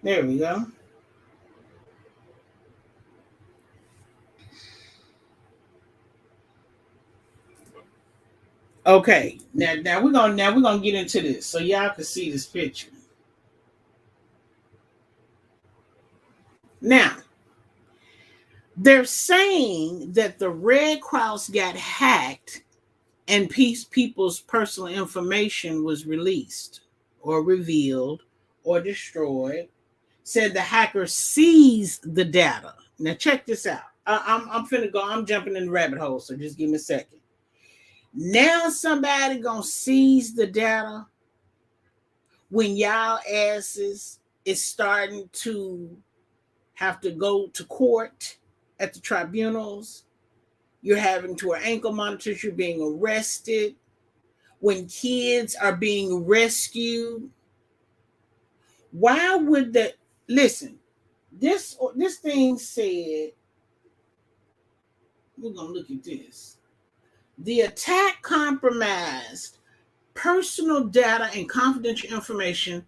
There we go. Okay, now we're gonna get into this so y'all can see this picture. Now, they're saying that the Red Cross got hacked and people's personal information was released or revealed or destroyed. Said the hacker seized the data. Now check this out. I'm finna go. I'm jumping in the rabbit hole, so just give me a second. Now somebody gonna seize the data when y'all asses is starting to have to go to court at the tribunals. You're having to wear ankle monitors. You're being arrested. When kids are being rescued, why would the listen? This thing said, we're gonna look at this. The attack compromised personal data and confidential information,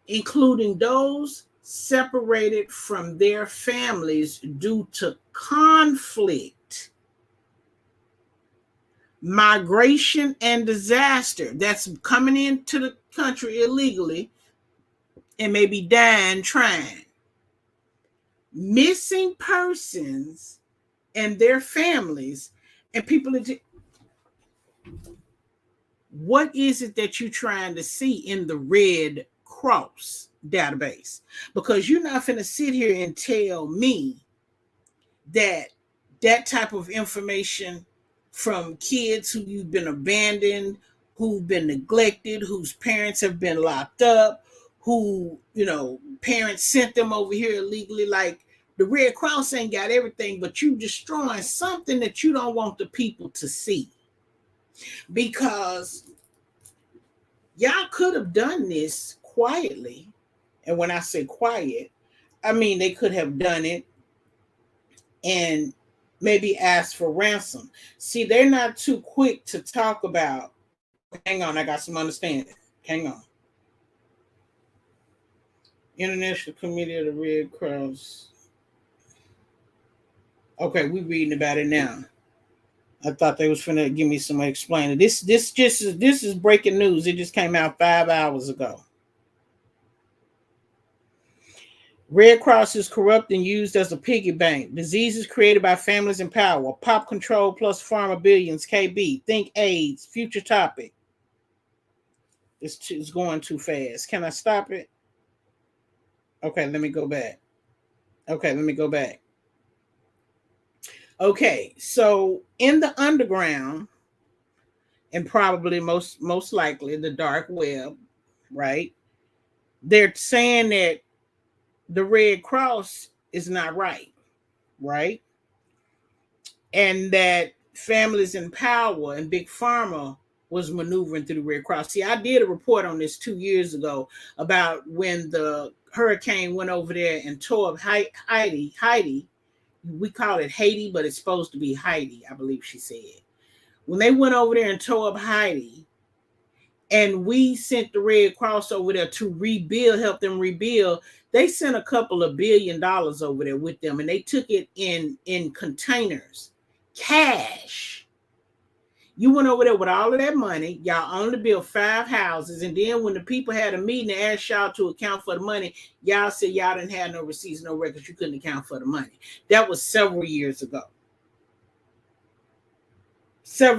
including those separated from their families due to conflict, migration, and disaster. That's coming into the country illegally and maybe dying trying. Missing persons and their families and people. What is it that you're trying to see in the Red Cross database? Because you're not going to sit here and tell me that that type of information from kids who you've been abandoned, who've been neglected, whose parents have been locked up, who, parents sent them over here illegally. Like, the Red Cross ain't got everything, but you destroying something that you don't want the people to see. Because y'all could have done this quietly. And when I say quiet, I mean they could have done it and maybe asked for ransom. See, they're not too quick to talk about. Hang on, I got some understanding. Hang on. International Committee of the Red Cross. Okay, we reading about it now. I thought they was finna give me some explaining. This is breaking news. It just came out 5 hours ago. Red Cross is corrupt and used as a piggy bank. Diseases created by families in power. Pop control plus pharma billions. KB. Think AIDS. Future topic. It's going too fast. Can I stop it? Okay, let me go back. Okay, so in the underground, and probably most likely the dark web, right? They're saying that the Red Cross is not right, right? And that families in power and big pharma was maneuvering through the Red Cross. See, I did a report on this 2 years ago about when the hurricane went over there and tore up Haiti. We call it Haiti, but it's supposed to be Haiti, I believe she said. When they went over there and tore up Haiti, and we sent the Red Cross over there to rebuild, help them rebuild, they sent a couple of $1 billion over there with them, and they took it in containers, cash. You went over there with all of that money. Y'all only built 5 houses. And then when the people had a meeting and asked y'all to account for the money, y'all said y'all didn't have no receipts, no records. You couldn't account for the money. That was several years ago. So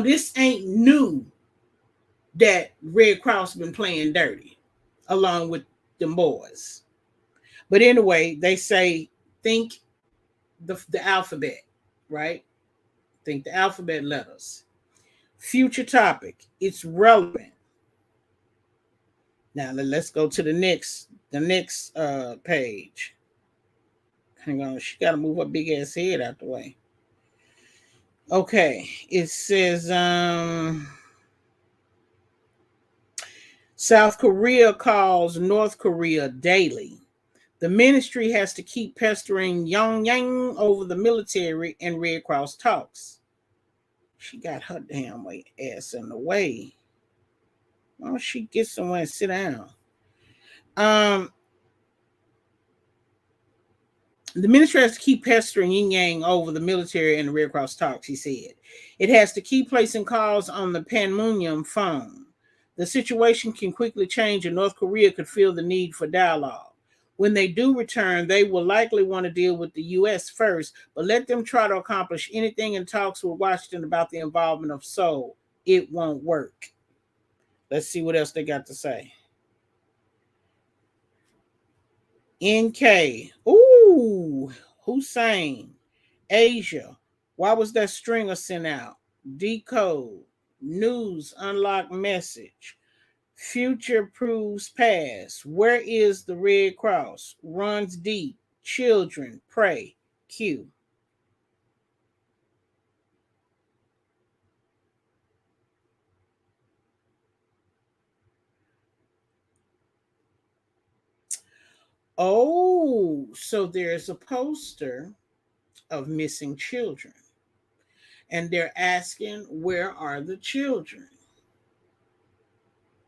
this ain't new that Red Cross been playing dirty along with the boys. But anyway, they say think the alphabet, right? Think the alphabet letters. Future topic. It's relevant. Now let's go to the next page. Hang on, she got to move her big ass head out the way. Okay, it says South Korea calls North Korea daily. The ministry has to keep pestering Pyongyang over the military and Red Cross talks. She got her damn ass in the way. Why don't she get somewhere and sit down? The ministry has to keep pestering Pyongyang over the military and the Red Cross talks, he said. It has to keep placing calls on the Panmunjom phone. The situation can quickly change and North Korea could feel the need for dialogue. When they do return, they will likely want to deal with the U.S. first, but let them try to accomplish anything in talks with Washington about the involvement of Seoul. It won't work. Let's see what else they got to say. NK. Ooh, Hussein. Asia. Why was that stringer sent out? Decode. News unlock message. Future proves past. Where is the Red Cross? Runs deep. Children pray. Q. Oh, so there's a poster of missing children. And they're asking, where are the children?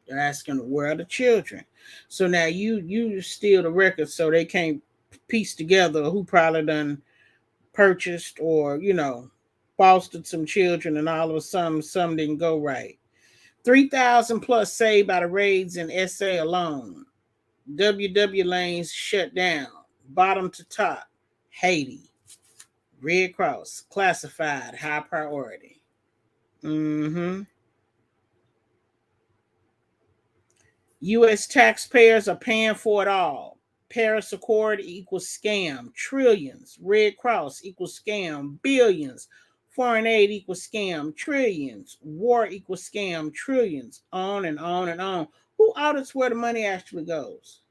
They're asking, where are the children? So now you steal the record so they can't piece together who probably done purchased or, fostered some children, and all of a sudden some didn't go right. 3,000 plus saved by the raids in SA alone. WW lanes shut down. Bottom to top. Haiti. Red Cross. Classified. High priority. Mm-hmm. U.S. taxpayers are paying for it all. Paris Accord equals scam. Trillions. Red Cross equals scam. Billions. Foreign aid equals scam. Trillions. War equals scam. Trillions. On and on and on. Who audits where the money actually goes?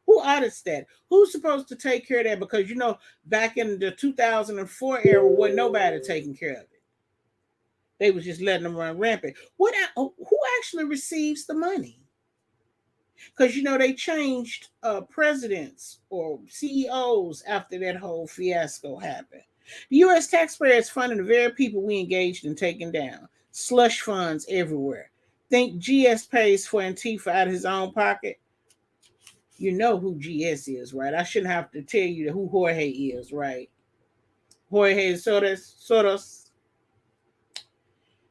Who audits that? Who's supposed to take care of that? Because, back in the 2004 era, wasn't nobody taking care of it. They was just letting them run rampant. Who actually receives the money? Because they changed presidents or CEOs after that whole fiasco happened. The U.S. taxpayer is funding the very people we engaged in taking down. Slush funds everywhere. Think GS pays for Antifa out of his own pocket? You know who GS is, right? I shouldn't have to tell you who Jorge is, right? Jorge Soros.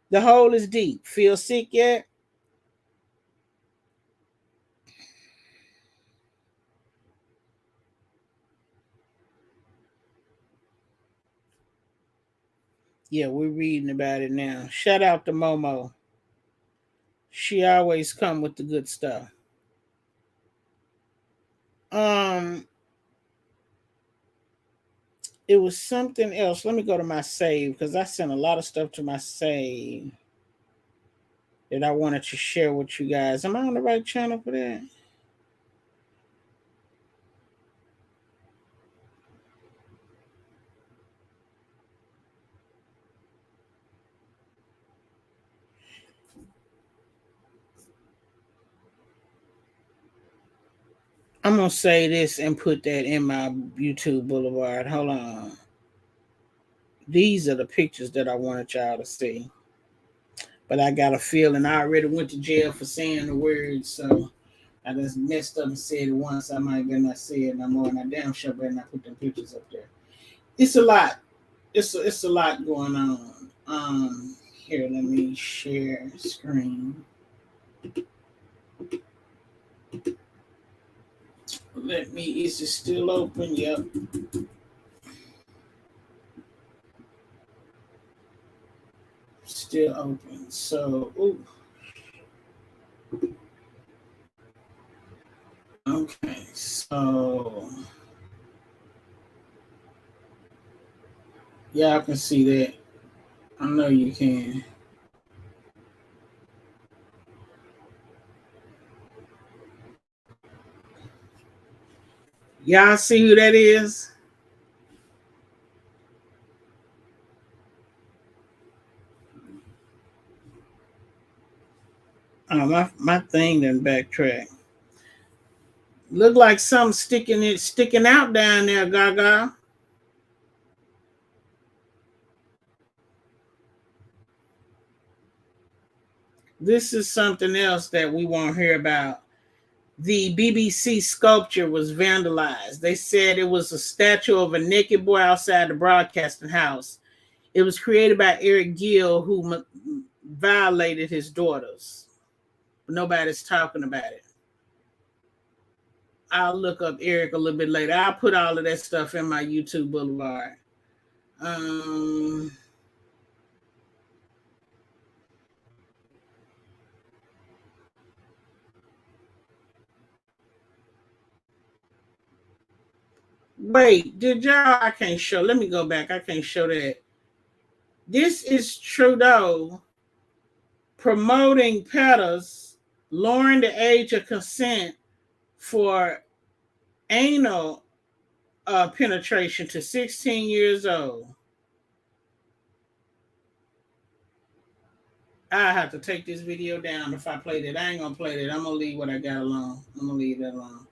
The hole is deep. Feel sick yet? Yeah, we're reading about it now. Shout out to Momo. She always come with the good stuff. Um, it was something else. Let me go to my save because I sent a lot of stuff to my save that I wanted to share with you guys. Am I on the right channel for that? I'm gonna say this and put that in my YouTube Boulevard. Hold on. These are the pictures that I wanted y'all to see. But I got a feeling I already went to jail for saying the words, so I just messed up and said it once. I might better not say it no more, and I damn sure better not put them pictures up there. It's a lot. It's a lot going on. Here, let me share screen. Let me. Is it still open? Yep. Still open. So, ooh. Okay. So, y'all can see that. I know you can. Y'all see who that is? Oh, my thing didn't backtrack. Look like something sticking out down there, Gaga. This is something else that we won't hear about. The BBC sculpture was vandalized. They said it was a statue of a naked boy outside the broadcasting house. It was created by Eric Gill, who violated his daughters. Nobody's talking about it. I'll look up Eric a little bit later. I'll put all of that stuff in my YouTube Boulevard. Um, Wait, did y'all? I can't show. Let me go back. I can't show that. This is Trudeau promoting pedos, lowering the age of consent for anal penetration to 16 years old. I have to take this video down if I played it. I ain't gonna play it. I'm gonna leave what I got alone. I'm gonna leave that alone.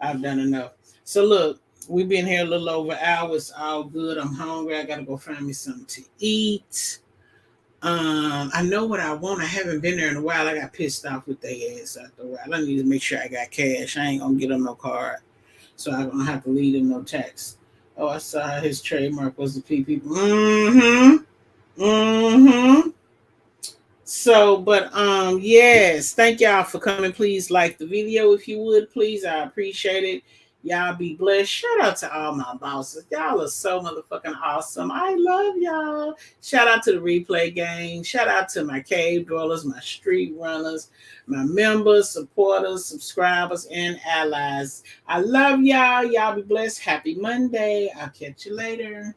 I've done enough. So look, we've been here a little over an hour. It's all good. I'm hungry. I gotta go find me something to eat. I know what I want. I haven't been there in a while. I got pissed off with their ass after a while. I need to make sure I got cash. I ain't gonna get them no card, so I don't have to leave them no text. Oh, I saw his trademark was the people. Mm-hmm. Mm-hmm. So, but yes, thank y'all for coming. Please like the video if you would, please. I appreciate it. Y'all be blessed. Shout out to all my bosses. Y'all are so motherfucking awesome. I love y'all. Shout out to the replay gang. Shout out to my cave dwellers, my street runners, my members, supporters, subscribers, and allies. I love y'all. Y'all be blessed. Happy Monday. I'll catch you later.